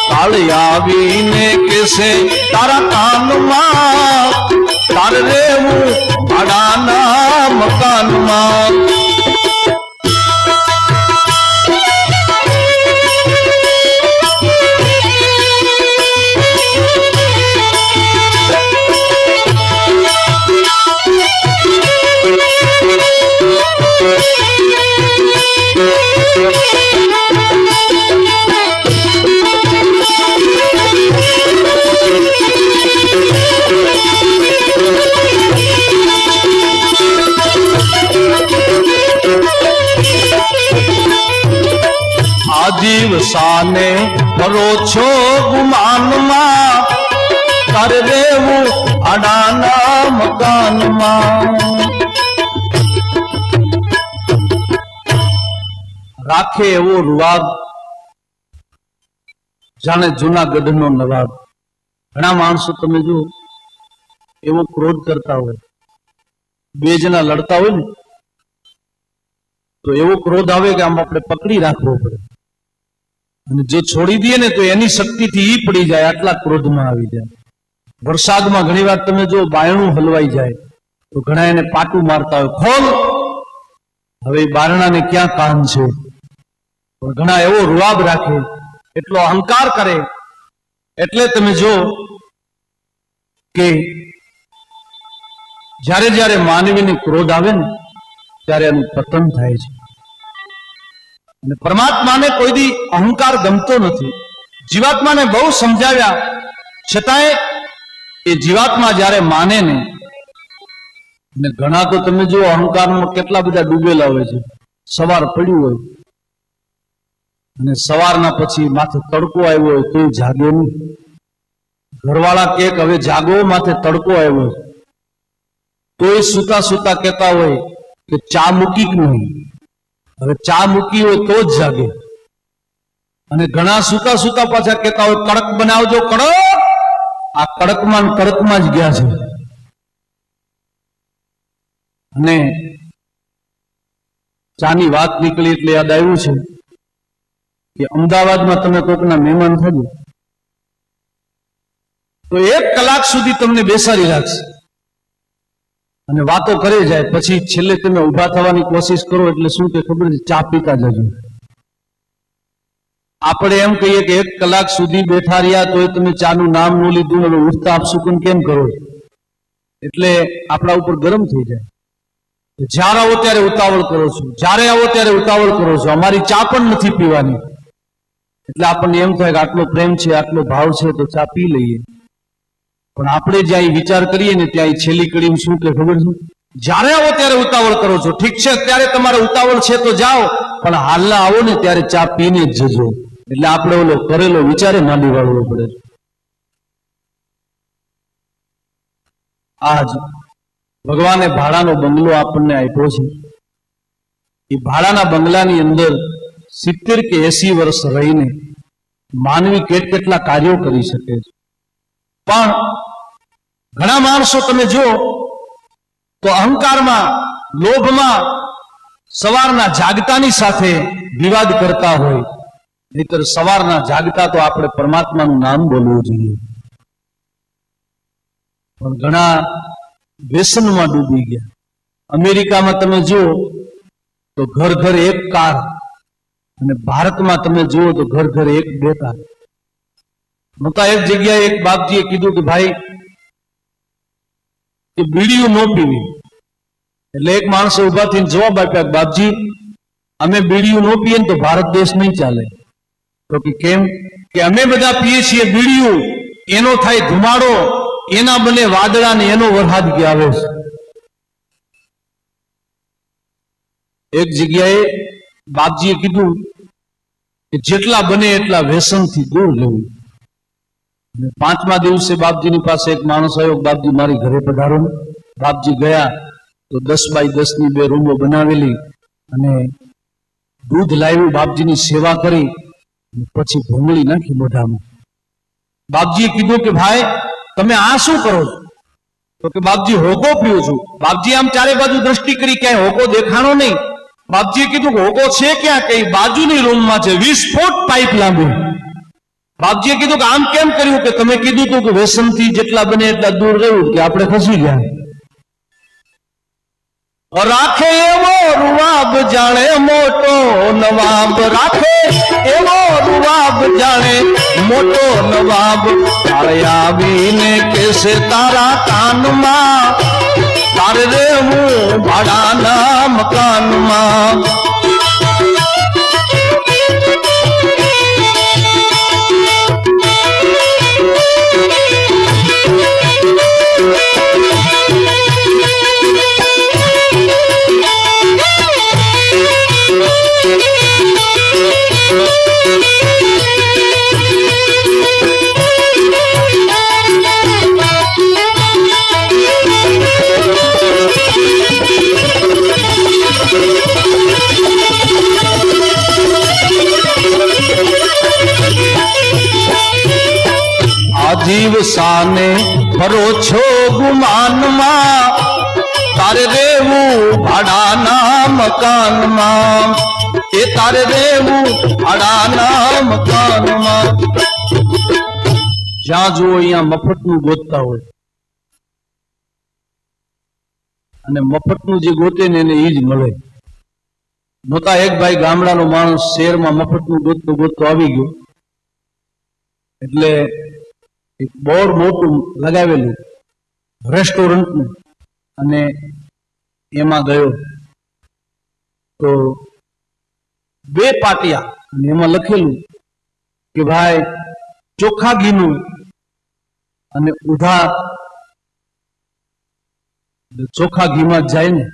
A: કાળ આવીને કેસે તારા કાનમાં તારે રેવું ભાડાના મકાનમાં દિવસાને કરો છો ગુમાનમાં તારે દેવું આડાના મકાનમાં રાખે એવો રૂવાબ જાણે જૂનાગઢનો નવાબ ઘણા માણસો તમે જો એવો ક્રોધ કરતા હોય બે જણા લડતા હોય ને તો એવો ક્રોધ આવે કે આમ આપણે પકડી રાખવો પડે અને જો છોડી દઈએ ને તો એની શક્તિથી ઈ પડી જાય આટલા ક્રોધમાં આવી જાય વરસાદમાં ઘણી વાર તમે જો બાયણું હલવાઈ જાય તો ઘણા એને પાટું મારતા હોય ખોલ હવે બારણાને ક્યાં કામ છે પણ ઘણા એવો રૂવાબ રાખે એટલો અહંકાર કરે એટલે તમે જો કે જ્યારે જ્યારે માનવીને ક્રોધ આવે ને ત્યારે એનું પતન થાય છે અને પરમાત્માને કોઈ દી અહંકાર ગમતો નથી. જીવાત્માને બહુ સમજાવ્યા છતાંય એ જીવાત્મા જ્યારે માને ને, અને ઘણા તો તમે જો અહંકારમાં કેટલા બધા ડૂબેલા હોય છે. સવાર પડ્યું હોય અને સવારના પછી માથે તડકો આવ્યો હોય તો જાગે નહીં. ઘરવાળા કે હવે જાગો, માથે તડકો આવ્યો તોય સુતા સુતા કહેતા હોય કે ચા મૂકી કે નહીં. હવે ચા મૂકી હોય તો જ જાગે. અને ઘણા સુતા સુતા પાછા કહેતા હોય કડક બનાવજો કડક. આ કડકમાં કડકમાં જ ગયા છે. અને ચાની વાત નીકળી એટલે યાદ આવ્યું છે કે અમદાવાદમાં તમે કોઈકના મહેમાન થજો તો 1 કલાક સુધી તમને બેસાડી રાખશે અને વાતો કરે જાય. પછી છેલ્લે તમે ઉભા થવાની કોશિશ કરો એટલે શું કે ખબર છે, ચા પીતા જજો. આપણે એમ કહીએ કે 1 કલાક સુધી બેઠા રહ્યા તોય તમે ચાનું નામ ન લીધું, હવે ઉઠતા આપશું કેમ કરો? એટલે આપણા ઉપર ગરમ થઈ જાય. જ્યારે આવો ત્યારે ઉતાવળ કરો છો, જ્યારે આવો ત્યારે ઉતાવળ કરો છો. અમારી ચા પણ નથી પીવાની. એટલે આપણને એમ થાય કે આટલો પ્રેમ છે, આટલો ભાવ છે તો ચા પી લઈએ. પણ આપણે જ્યાં વિચાર કરીએ ને ત્યાં છેલ્લી કડીમાં શું કે ખબર છે, જ્યારે આવો ત્યારે ઉતાવળ કરો છો. ઠીક છે, અત્યારે તમારે ઉતાવળ છે તો જાઓ, પણ હાલના આવો ને ત્યારે ચા પીને જ જજો. એટલે આપણે ઓલો કરેલો વિચારે માંડી વાળવો પડે. આજ ભગવાને ભાડાનો બંગલો આપણને આપ્યો છે. એ ભાડાના બંગલાની અંદર 70 કે 80 વર્ષ રહીને માનવી કેટલા કાર્યો કરી શકે છે. પણ ઘણા માણસો તમે જો તો અહંકારમાં, લોભમાં સવારના જાગતાની સાથે વિવાદ કરતા હોય. નહીતર સવારના જાગતા તો આપણે પરમાત્માનું નામ બોલવું જોઈએ. પણ ઘણા વ્યસનમાં ડૂબી ગયા. અમેરિકામાં તમે જુઓ તો ઘર ઘર 1 કાર, અને ભારતમાં તમે જુઓ તો ઘર ઘર 1-2 કાર. નહોતા એક જગ્યાએ એક બાપજીએ કીધું કે ભાઈ કે બીડીયું ન પીવી. એટલે એક માણસે ઉભા થઈને જવાબ આપ્યા, બાપજી અમે બીડીયું ન પીએ ને તો ભારત દેશ નહીં ચાલે. તો કે કેમ? કે અમે બધા પીએ છીએ બીડીયું, એનો થાય ધુમાડો, એના બને વાદળા ને એનો વરસાદ કે આવે છે. એક જગ્યાએ બાપજીએ કીધું કે જેટલા બને એટલા વ્યસનથી દૂર રહેવું. 5મા દિવસે બાપજીની પાસે એક માણસ આવ્યો, બાપજી મારી ઘરે પધારો. બાપજી ગયા તો 10 બાય 10 ની 2 રૂમો બનાવેલી, અને દૂધ લાવ્યું, બાપજીની સેવા કરી, પછી ભૂંગળી નાખી મોઢામાં. બાપજીએ કીધું કે ભાઈ તમે આ શું કરો છો? તો કે બાપજી હોકો પીવું છું. બાપજી આમ ચારે બાજુ દ્રષ્ટિ કરી, ક્યાંય હોકો દેખાણો નહીં. બાપજીએ કીધું કે હોકો છે ક્યાં? કઈ બાજુની રૂમમાં છે, 20 ફૂટ પાઇપ લાંબી. બાપજીએ કીધું કે આમ કેમ કર્યું? કે તમે કીધું હતું કે વ્યસનથી જેટલા બને એટલા દૂર રહેવું. કે આપણે ખસી ગયા. રાખે એવો રૂવાબ જાણે મોટો નવાબ, રાખે એવો રૂવાબ જાણે મોટો નવાબ. તારે આવીને કેસે તારા કાનમાં, તારે રહેવું ભાડાના મકાનમાં. આજીવ સાને ફરો છો ગુમાનમાં, તારે રહેવું ભાડાના મકાનમાં. એ તારે રહેવું ભાડાના મકાનમાં. જ્યાં જુઓ અહીંયા મફતનું ગોતતા હોય, અને મફતનું જે ગોતે ને એને એ જ મળે. નહોતા એક ભાઈ ગામડાનો માણસ શહેરમાં મફતનું ગોતતો ગોતતો આવી ગયો. એટલે એક બોર્ડ મોટું લગાવેલું રેસ્ટોરન્ટનું, અને એમાં ગયો તો બે પાટિયા અને એમાં લખેલું કે ભાઈ ચોખ્ખા ઘીનું અને ઉધાર. ચોખ્ખા ઘીમાં જાય ને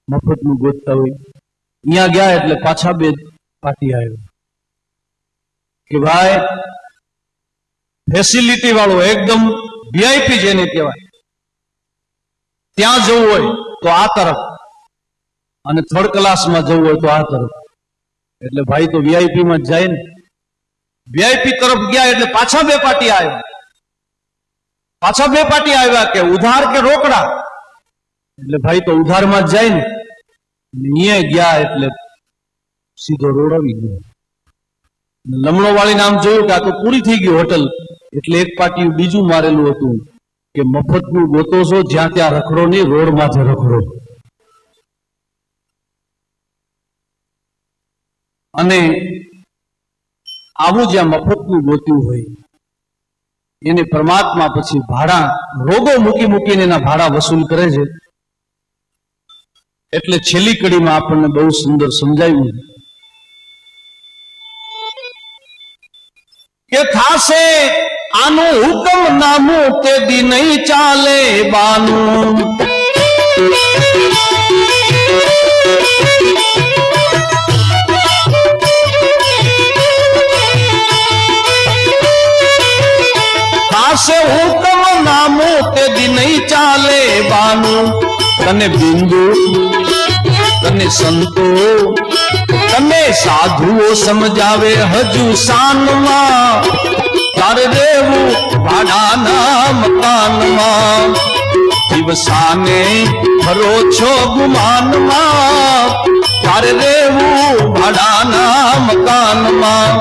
A: મફતનું ગોતતા હોય, અહીંયા ગયા એટલે પાછા બે પાટિયા આવ્યા કે ભાઈ ફેસિલિટી વાળો એકદમ વીઆઈપી જેને કહેવાય ત્યાં જવું હોય તો આ તરફ, અને થર્ડ ક્લાસમાં જવું હોય તો આ તરફ. એટલે ભાઈ તો વીઆઈપી માં જાય ને, વીઆઈપી તરફ ગયા એટલે પાછા બે પાટિયા આવ્યા. પાછા બે પાટિયા આવ્યા કે ઉધાર કે રોકડા. એટલે ભાઈ તો ઉધારમાં જ જાય ને, અહીંયા ગયા એટલે સીધો રોડ આવી ગયો. લમણો વાળી નામ જોયું કે આ તો પૂરી થઈ ગઈ હોટલ. એટલે એક પાટિયું બીજું મારેલું હતું કે મફતનું ગોતો છો, જ્યાં ત્યાં રખડો નહીં, રોડમાં જ રખડો. અને આવું જ્યાં મફતનું ગોત્યું હોય એને પરમાત્મા પછી ભાડા રોગો મૂકી મૂકીને એના ભાડા વસૂલ કરે છે. એટલે છેલ્લી કડીમાં આપણને બહુ સુંદર સમજાવ્યું કે થાશે આનું હુકમ નામું તે દી નહીં ચાલે બાનું. થાશે હુકમ નામું તે દી નહીં ચાલે બાનું. તને બિંદુ તને સંતો તને સાધુઓ સમજાવે હજુ શાનમાં. તારે રહેવું ભાડાના મકાનમાં. દિવસાને ફરો છો ગુમાનમાં. તારે રહેવું ભાડાના મકાનમાં.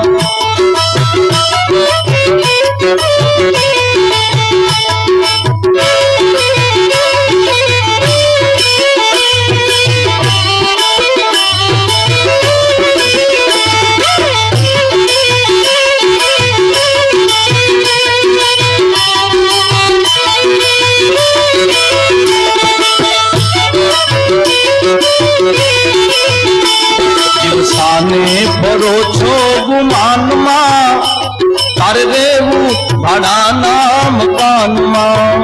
A: દિવસાને ફરો છો ગુમાનમાં. તારે રહેવું ભાડાના મકાનમાં.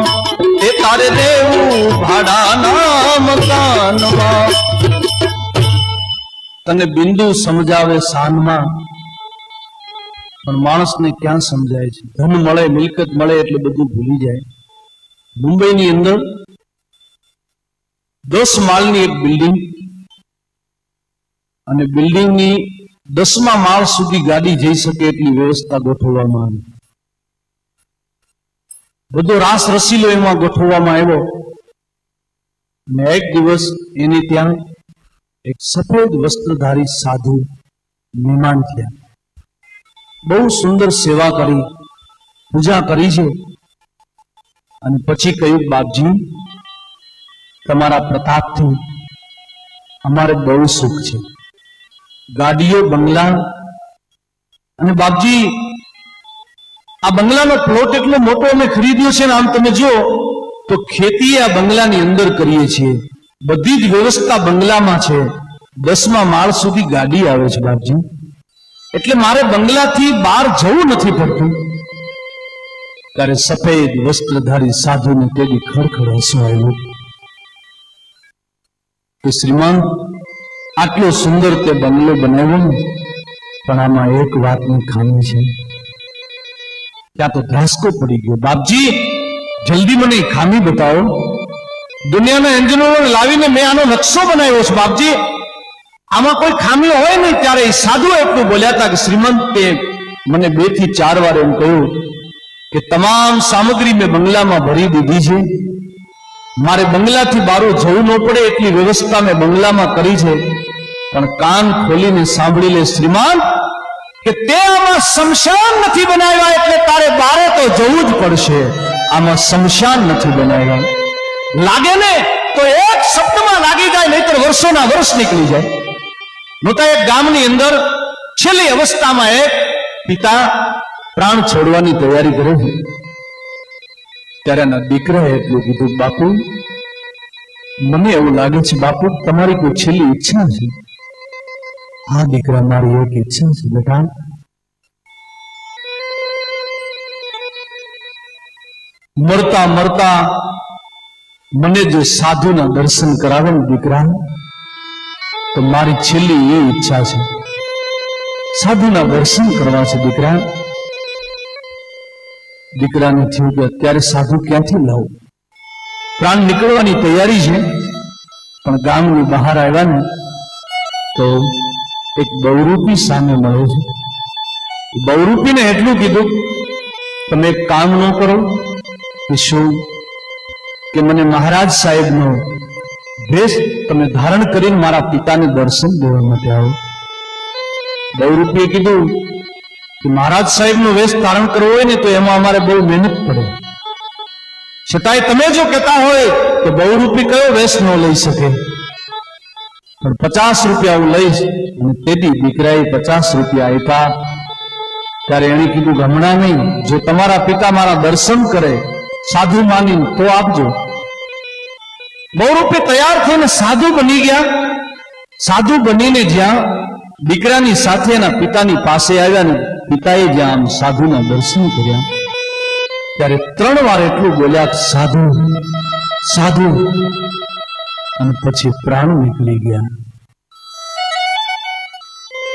A: એ તારે રહેવું ભાડાના મકાનમાં. તને બિંદુ સમજાવે શાનમાં, પણ માણસને ક્યાં સમજાય છે? ધન મળે, મિલકત મળે એટલે બધું ભૂલી જાય. મુંબઈની અંદર 10 માળની એક બિલ્ડિંગ, અને બિલ્ડિંગની 10મા માળ સુધી ગાડી જઈ શકે એટલી વ્યવસ્થા ગોઠવવામાં આવી. બધો રાસ રસીલો એમાં ગોઠવવામાં આવ્યો. અને એક દિવસ એની ત્યાં એક સફેદ વસ્ત્રધારી સાધુ મહેમાન થયા. બહુ સુંદર સેવા કરી, પૂજા કરી છે. અને પછી કહ્યું, બાપજી તમારા પ્રતાપથી અમારે બહુ સુખ છે, ગાડીઓ, બંગલા. અને બાપજી આ બંગલાનો પ્લોટ એટલો મોટો અમે ખરીદ્યો છે ને, આમ તમે જો તો ખેતી આ બંગલાની અંદર કરીએ છીએ, બધી જ વ્યવસ્થા બંગલામાં છે. 10મા માળ સુધી ગાડી આવે છે બાપજી, એટલે મારે બંગલાથી બહાર જવું નથી પડતું. ત્યારે સફેદ વસ્ત્રધારી સાધુને તેડી ખડખડ હસવું આવ્યું કે શ્રીમાન આટલો સુંદર તે બંગલો બનાવ્યો ને, પણ આમાં એક વાતની ખામી છે. ત્યાં તો ધ્રાસકો પડી ગયો. બાપજી જલ્દી મને ખામી બતાવો. દુનિયાના એન્જિનિયરો લાવીને મેં આનો નકશો બનાવ્યો છે બાપજી, આમાં કોઈ ખામી હોય નહીં. ત્યારે એ સાધુ એટલું બોલ્યા હતા કે શ્રીમંત તે મને 2 થી 4 વાર એમ કહ્યું કે તમામ સામગ્રી મેં બંગલામાં ભરી દીધી છે, મારે બંગલાથી બારું જવું ન પડે એટલી વ્યવસ્થા મેં બંગલામાં કરી છે. પણ કાન ખોલીને સાંભળી લે શ્રીમાન કે તે આમાં શમશાન નથી બનાવ્યા, એટલે તારે બારે તો જવું જ પડશે. આમાં શમશાન નથી બનાવ્યા. લાગે ને તો એક શબ્દમાં લાગી જાય, નહીતર વર્ષોના વર્ષ નીકળી જાય. મોટા એક ગામની અંદર છેલ્લી અવસ્થામાં એક પિતા પ્રાણ છોડવાની તૈયારી કરે છે. ત્યારે એના દીકરાએ એટલું કીધું, બાપુ મને એવું લાગે છે બાપુ તમારી કોઈ છેલ્લી ઈચ્છા છે, हाँ दीकरा मारी एक इच्छा छे बेटा, मरता मरता मने जो साधु ना दर्शन करावे दीकरा, तो मारी छेल्ली ये इच्छा छे, साधु ना दर्शन करवा छे दीकरा। दीकरा ने थयुं के अत्यारे साधु क्यांथी लावुं? प्राण निकळवानी तैयारी छे, पण गामनी बहार आव्या ने तो एक बहुरूपी सामे मळ्यो छे। बहुरूपीने एटલું કીધું, તમે એક કામ ન કરો કે શું કે મને મહારાજ સાહેબનો વેશ તમે ધારણ કરીને મારા પિતાને દર્શન દેવા માટે આવો। बहुरूपीએ કીધું કે મહારાજ સાહેબનો વેશ ધારણ કરવો હોય ને તો એમાં અમારે બહુ મહેનત પડે, છતાંય તમે જો કહેતા હોય કે बहुरूपी કયો વેશ ન લઈ શકે, પણ 50 રૂપિયા હું લઈશ। અને તેથી દીકરાએ 50 રૂપિયા આપ્યા। ત્યારે એણે કીધું હમણાં નહીં, જો તમારા પિતા મારા દર્શન કરે સાધુ માનીને તો આપજો। बहुरूपी તૈયાર થઈને સાધુ બની ગયા। સાધુ બનીને જ્યાં દીકરાની સાથે એના પિતાની પાસે આવ્યા ને પિતાએ જ્યાં આમ સાધુના દર્શન કર્યા ત્યારે 3 વાર એટલું બોલ્યા સાધુ સાધુ, અને પછી પ્રાણ નીકળી ગયા।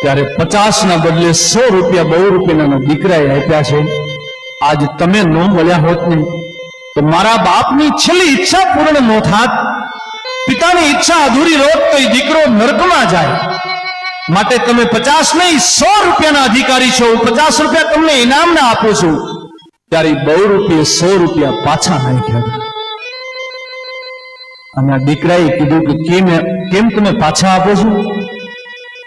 A: ત્યારે 50 ના બદલે 100 રૂપિયા बहुरूपीના દીકરાએ આપ્યા છે। આજ તમે ન મળ્યા હોત ને તો મારા બાપની છેલ્લી ઈચ્છા પૂર્ણ ન થાત। પિતાની ઈચ્છા અધૂરી રોત તો એ દીકરો નરકમાં જાય। માટે તમે 50 નહીં 100 રૂપિયાના અધિકારી છો। 50 રૂપિયા તમને ઇનામના આપું છું। ત્યારે बहुरूपीએ 100 રૂપિયા પાછા નાખ્યા। અને દીકરાએ કીધું કે કેમ તમે પાછા આપો છો?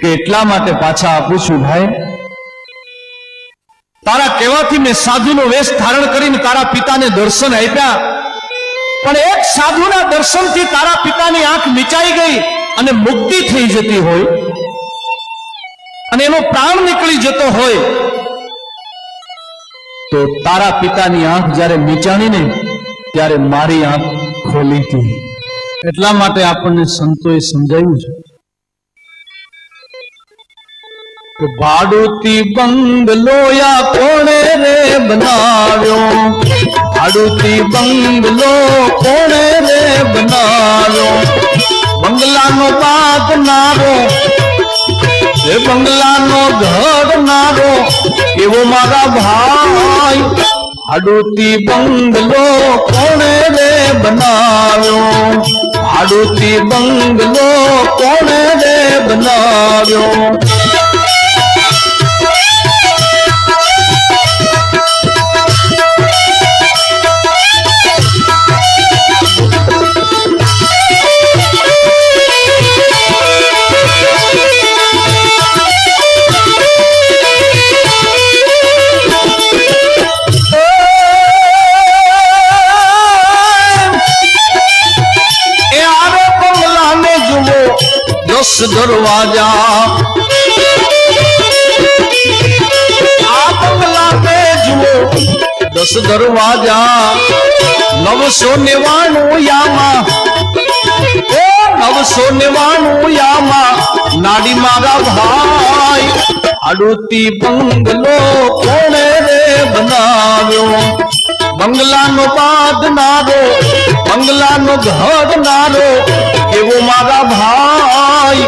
A: કે એટલા માટે પાછા આપું છું ભાઈ, તારા કહેવાથી મેં સાધુનો વેશ ધારણ કરીને તારા પિતાને દર્શન આપ્યા, પણ એક સાધુના દર્શનથી તારા પિતાની આંખ મીચાઈ ગઈ અને મુક્તિ થઈ જતી હોય અને એનો પ્રાણ નીકળી જતો હોય તો તારા પિતાની આંખ જ્યારે મીચાણી ને ત્યારે મારી આંખ ખોલી હતી। એટલા માટે આપણને સંતોએ સમજાવ્યું છે કે ભાડુતી બંગલોયા કોણે રે બનાવ્યો, ભાડુતી બંગલો કોણે રે બનાવ્યો, બંગલાનો બાંધનારો એ બંગલાનો ઘડનારો એવો મારા ભાઈ, ભાડુતી બંગલો કોણે રે બનાવ્યો, ભાડુતી બંગલો કોણે રે બનાવ્યો। दरवाजा आ बंगला में जुओ 10 दरवाजा, 999 यामा, ओ 999 यामा नाडी मारा भाई, भाडुती बंगलो कोणे रे बनाव्यो, બંગલાનો બાંધનારો બંગલાનો ઘડનારો એવો મારા ભાઈ,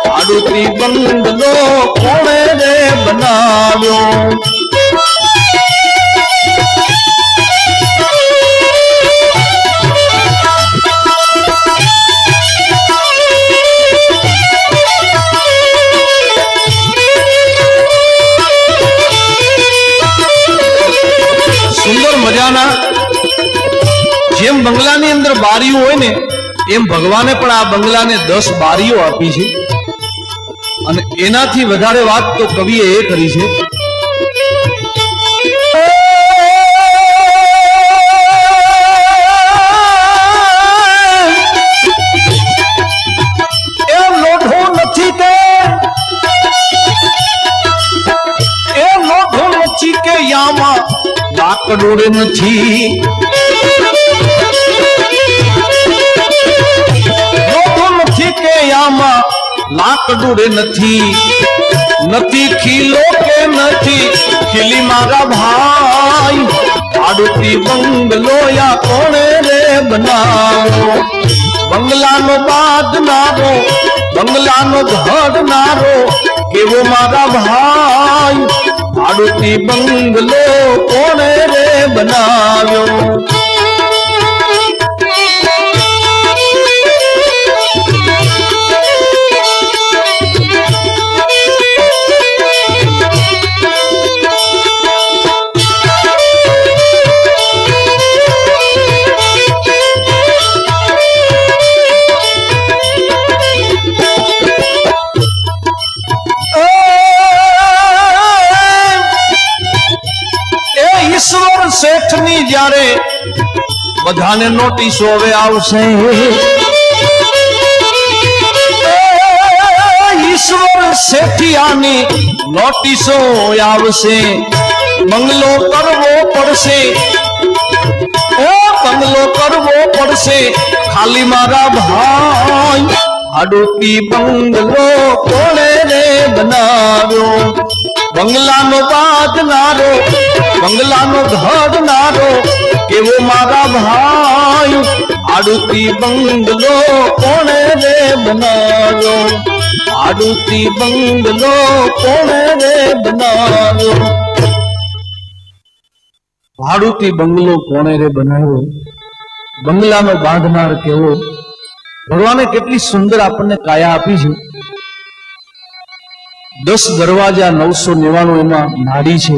A: ભાડુતી બંગલો કોણે રે બનાવ્યો। सुंदर मजाना जेम बंगलानी अंदर बारीओ होय ने एम भगवाने पण आ बंगलाने 10 बारीओ आपी छे अने एनाथी वधारे वात तो कविए ए करी छे। एम लोढो नथी के एम लोढो नथी के यामा लाकड़ोड़े नथी, लोढो नथी के यामा લાકડું રે નથી, નથી ખીલો કે નથી ખીલી મારા ભાઈ, આડુતી બંગલો યા કોણે રે બનાવ્યો, બંગલાનો બાંધનારો, બંગલાનો ઘડનારો કેવો મારા ભાઈ, આડુતી બંગલો કોણે રે બનાવ્યો। ઈશ્વર શેઠની જ્યારે બધાને નોટિસો હવે આવશે, ઈશ્વર શેઠિયાની નોટિસો આવશે, બંગલો કરવો પડશે, બંગલો કરવો પડશે ખાલી મારા ભાઈ, આડોતી બંગલો કોણે રે બનાવ્યો, બંગલાનો બાંધનારો, બંગલાનો ઘડનારો કેવો મારા ભાઈ, આડુતી બંગલો કોણે રે બનાવ્યો, આડુતી બંગલો કોણે રે બનાવ્યો। આડુતી બંગલો કોણે રે બનાવ્યો, બંગલાનો બાંધનાર કેવો। ભગવાને કેટલી સુંદર આપણને કાયા આપી છે। 10 દરવાજા 999 એમાં નાડી છે,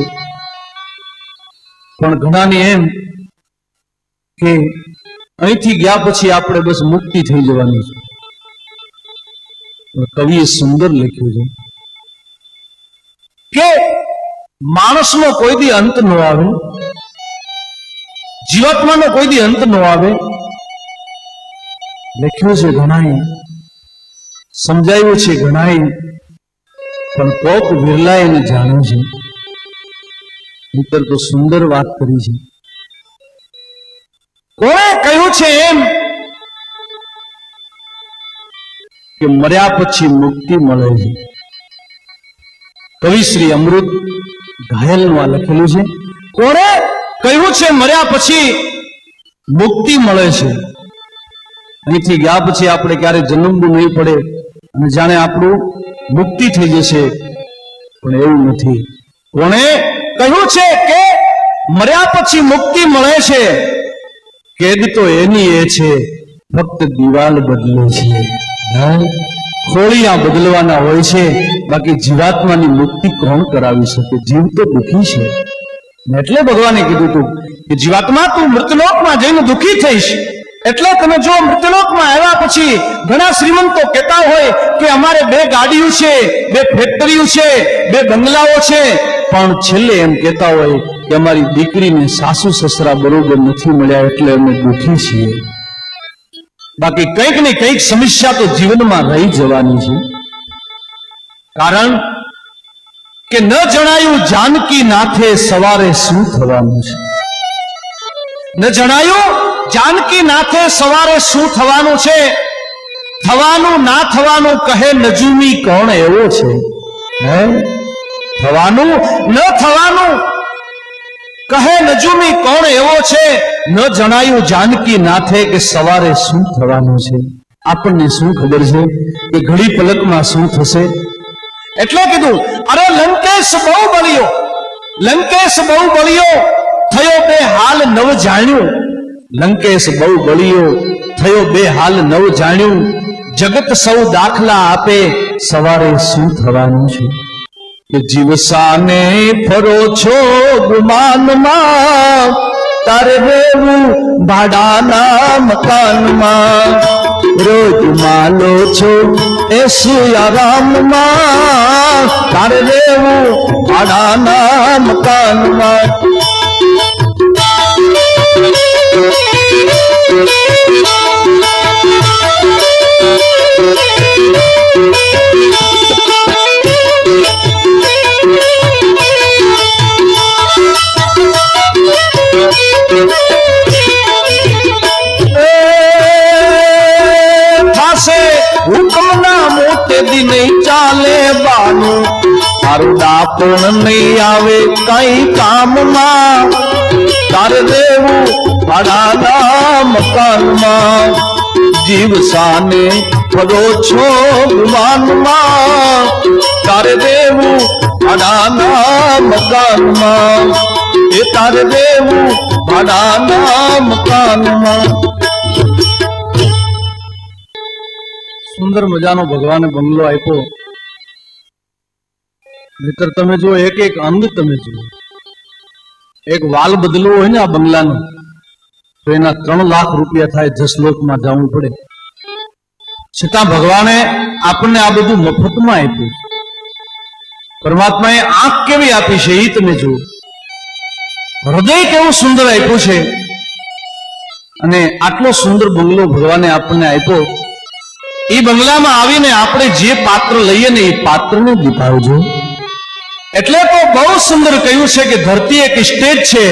A: પણ ઘણાને એમ કે અહીંથી ગયા પછી આપણે બસ મુક્તિ થઈ જવાની છે। કવિએ સુંદર લખ્યું છે કે માણસનો કોઈ દી અંત ન આવે, જીવાત્માનો કોઈ દી અંત ન આવે, લખ્યું છે ઘણાએ, સમજાયું છે ઘણાએ, પણ કોક વિરલા એને જાણે છે। મિત્ર તો સુંદર વાત કરી છે। કોણે કહ્યું છે એમ કે મર્યા પછી મુક્તિ મળે છે। કવિ શ્રી અમૃત ઘાયલમાં લખેલું છે, કોણે કહ્યું છે મર્યા પછી મુક્તિ મળે છે, અહીંથી ગયા પછી આપણે ક્યારે જન્મવું નહીં પડે અને જાણે આપણું મુક્તિ થઈ જશે, પણ એવું નથી। કોણે કહ્યું છે કે મર્યા પછી મુક્તિ મળે છે, કેદ તો એની એ છે ફક્ત દિવાલ બદલે છે, ખોળિયા બદલવાના હોય છે, બાકી જીવાત્માની મુક્તિ કોણ કરાવી શકે? જીવ તો દુઃખી છે, એટલે ભગવાને કીધું હતું કે જીવાત્મા તું મૃતલોકમાં જઈને દુઃખી થઈશ। એટલે તમે જો મૃતલોકમાં આવ્યા પછી ઘણા શ્રીમંતો કહેતા હોય કે અમારે 2 ગાડીઓ છે, 2 ફેક્ટરીઓ છે, 2 બંગલાઓ છે, પણ છેલ્લે એમ કહેતા હોય કે અમારી દીકરીને સાસુ સસરા બરોબર નથી મળ્યા એટલે અમે દુઃખી છીએ। બાકી કંઈક ને કંઈક સમસ્યા તો જીવનમાં રહી જવાની છે, કારણ કે ન જણાયું જાનકી નાથે સવારે શું થવાનું છે, ન જણાયું જાનકી નાથે સવારે શું થવાનું છે, થવાનું ના થવાનું કહે નજુમી કોણ એવો છે, થવાનું ન થવાનું કહે નજુમી કોણ એવો છે, ન જણાયું જાનકી નાથે કે સવારે શું થવાનું છે। આપણને શું ખબર છે કે ઘડી પલકમાં શું થશે? એટલે કીધું અરે લંકેશ બહુ બળ્યો, લંકેશ બહુ બળ્યો થયો 2 હાલ નવ જાણ્યું, લંકેશ બહુ બળ્યો થયો 2 હાલ નવ જાણ્યું, જગત સૌ દાખલા આપે સવારે શું થવાનું છે। કે જીવસાને ફરો છો ગુમાનમાં, તારે રહેવું ભાડાના મકાનમાં, રોજ માલો છો એ સુયારામમાં, તારે રહેવું ભાડાના મકાનમાં। થાશે હુકમના મોટે દિન તારું ડાપણ નહીં આવે કઈ કામમાં, તારે દેવું ભાડાના મકાનમાં, જીવ સાને ફરો છો ગુમાનમાં, તારે દેવું ભાડાના મકાનમાં, એ તારે દેવું ભાડાના મકાનમાં. સુંદર મજાનો ભગવાને બંગલો આપ્યો. મિત્ર તમે જો એક એક અંગ તમે જુઓ, એક વાલ બદલવો હોય ને આ બંગલાનો તો એના 3 લાખ રૂપિયા થાય, 10 લોકમાં જવું પડે. છતાં ભગવાને આપણને આ બધું મફતમાં આપ્યું. પરમાત્માએ આંખ કેવી આપી છે એ તમે જુઓ, હૃદય કેવું સુંદર આપ્યું છે, અને આટલો સુંદર બંગલો ભગવાને આપણને આપ્યો. એ બંગલામાં આવીને આપણે જે પાત્ર લઈએ ને એ પાત્રને દીપાવજો. એટલે તો બહુ સુંદર કહ્યું છે કે ધરતી એક સ્ટેજ છે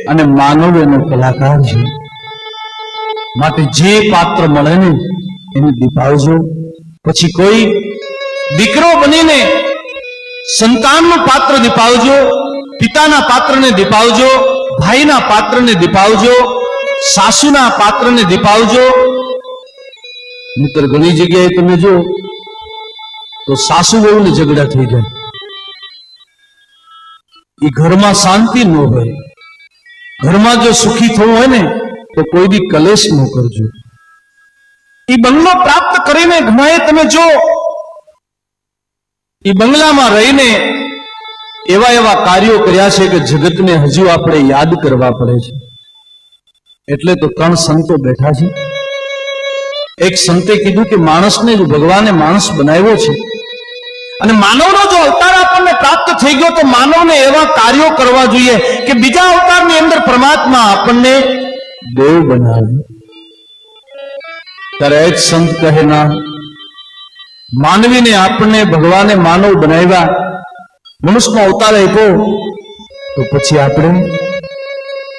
A: અને માનવ એનો કલાકાર છે. માટે જે પાત્ર મળે ને એને દીપાવજો. પછી કોઈ દીકરો બનીને સંતાનનું પાત્ર દીપાવજો, પિતાના પાત્રને દીપાવજો, ભાઈના પાત્રને દીપાવજો, સાસુના પાત્રને દીપાવજો. મિત્ર ઘણી જગ્યાએ તમે જો તો સાસુ વહુને ઝઘડા થઈ જાય, એ ઘરમાં શાંતિ ન હોય. ઘરમાં જો સુખી થવું હોય ને તો કોઈ દી કલેશ ન કરજો. એ બંગલો પ્રાપ્ત કરીને ઘણાએ તમે જો એ બંગલામાં રહીને એવા એવા કાર્યો કર્યા છે કે જગતને હજુ આપણે યાદ કરવા પડે છે. એટલે તો 3 સંતો બેઠા છે. એક સંતે કીધું કે માણસને જો ભગવાને માણસ બનાવ્યો છે અને માનવનો જો અવતાર આપણને પ્રાપ્ત થઈ ગયો તો માનવને એવા કાર્યો કરવા જોઈએ કે બીજા અવતારની અંદર પરમાત્મા આપણને દેવ બનાવે. ત્યારે એક સંત કહે ના, માનવીને આપણને ભગવાને માનવ બનાવ્યા, મનુષ્યનો અવતાર આપ્યો, તો પછી આપણે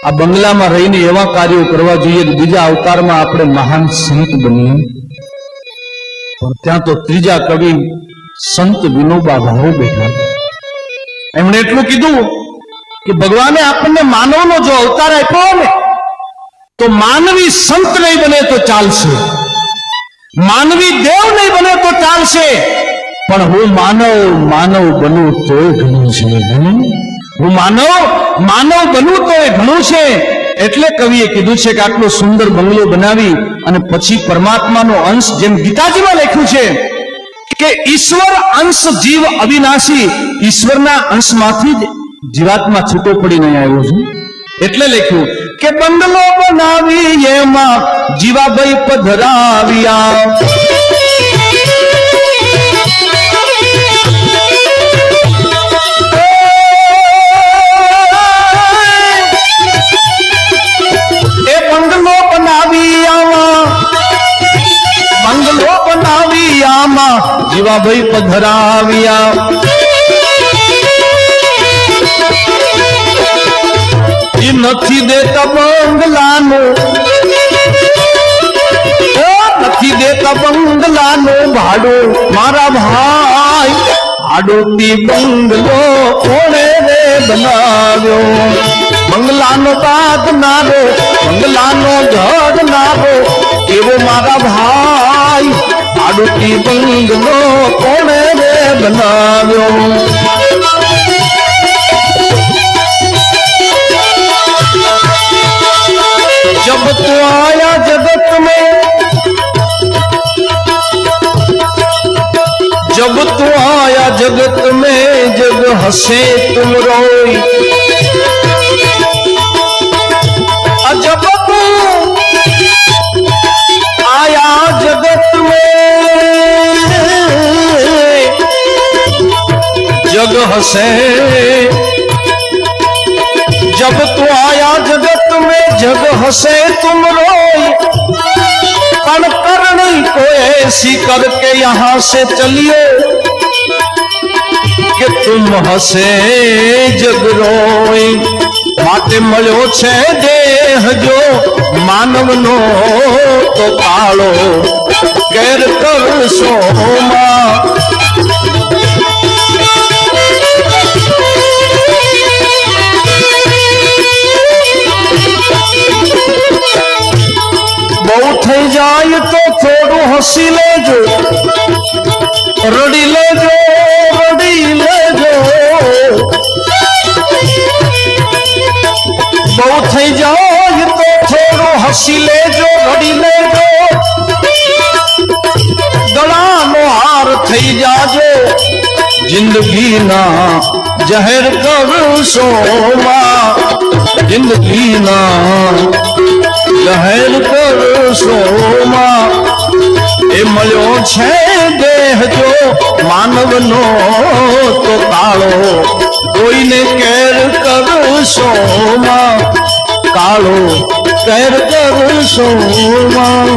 A: આ બંગલામાં રહીને એવા કાર્યો કરવા જોઈએ કે બીજા અવતારમાં આપણે મહાન સંત બનીએ. પણ ત્યાં તો ત્રીજા કવિ સંત વિનોબા ભાવે બેઠા. એમણે એટલું કીધું કે ભગવાને આપણને માનવનો જો અવતાર આપ્યો ને તો માનવી સંત નહીં બને તો ચાલશે, માનવી દેવ નહીં બને તો ચાલશે, પણ હું માનવ બનું તો ઘણું છે. હું માનવ બનું તો એ ઘણું છે. એટલે કવિએ કીધું છે કે આટલો સુંદર બંગલો બનાવી અને પછી પરમાત્માનો અંશ, જેમ ગીતાજીમાં લખ્યું છે કે ઈશ્વર અંશ જીવ અવિનાશી, ઈશ્વરના અંશમાંથી જ જીવાત્મા છૂટો પડીને આવ્યો છે. એટલે લખ્યું કે બંગલો બનાવી એમાં જીવાભાઈ પધરાવ્યા, જીવાભાઈ પધરાવ્યા. એ નથી દેતા બંગલાનું, નથી દેતા બંગલાનું ભાડું મારા ભાઈ, ભાડુતી બંગલો કોણે રે બનાવ્યો. બંગલાનો બાંધનારો, બંગલાનો જડનારો એવો મારા ભાઈ, ભાડુતી બંગલો કોણે રે બનાવ્યો. जब तू आया जगत में, जब तू आया जगत में जग हंसे तुम रोई, जब तू आया जगत में जग हंसे, जब तू आया जगत में जग हंसे तुम रोई, पण करनी को ऐसी करके यहाँ से चलिए कि तुम हंसे जग रोई. माटे मळ्यो छे देह जो मानवनो तो काळो केर करशो मां. રડી લેજો બહુ થઈ જાય તો થોડું હસી લેજો રડી લેજો ગળાનો હાર થઈ જાજો જિંદગીના જહેર કરશો માં જિંદગીના જહેર કરશો માં એ મળ્યો છે દેહ જો માનવનો તો કાળો કોઈને કેર કરશો માં કાળો કેર કરશો માં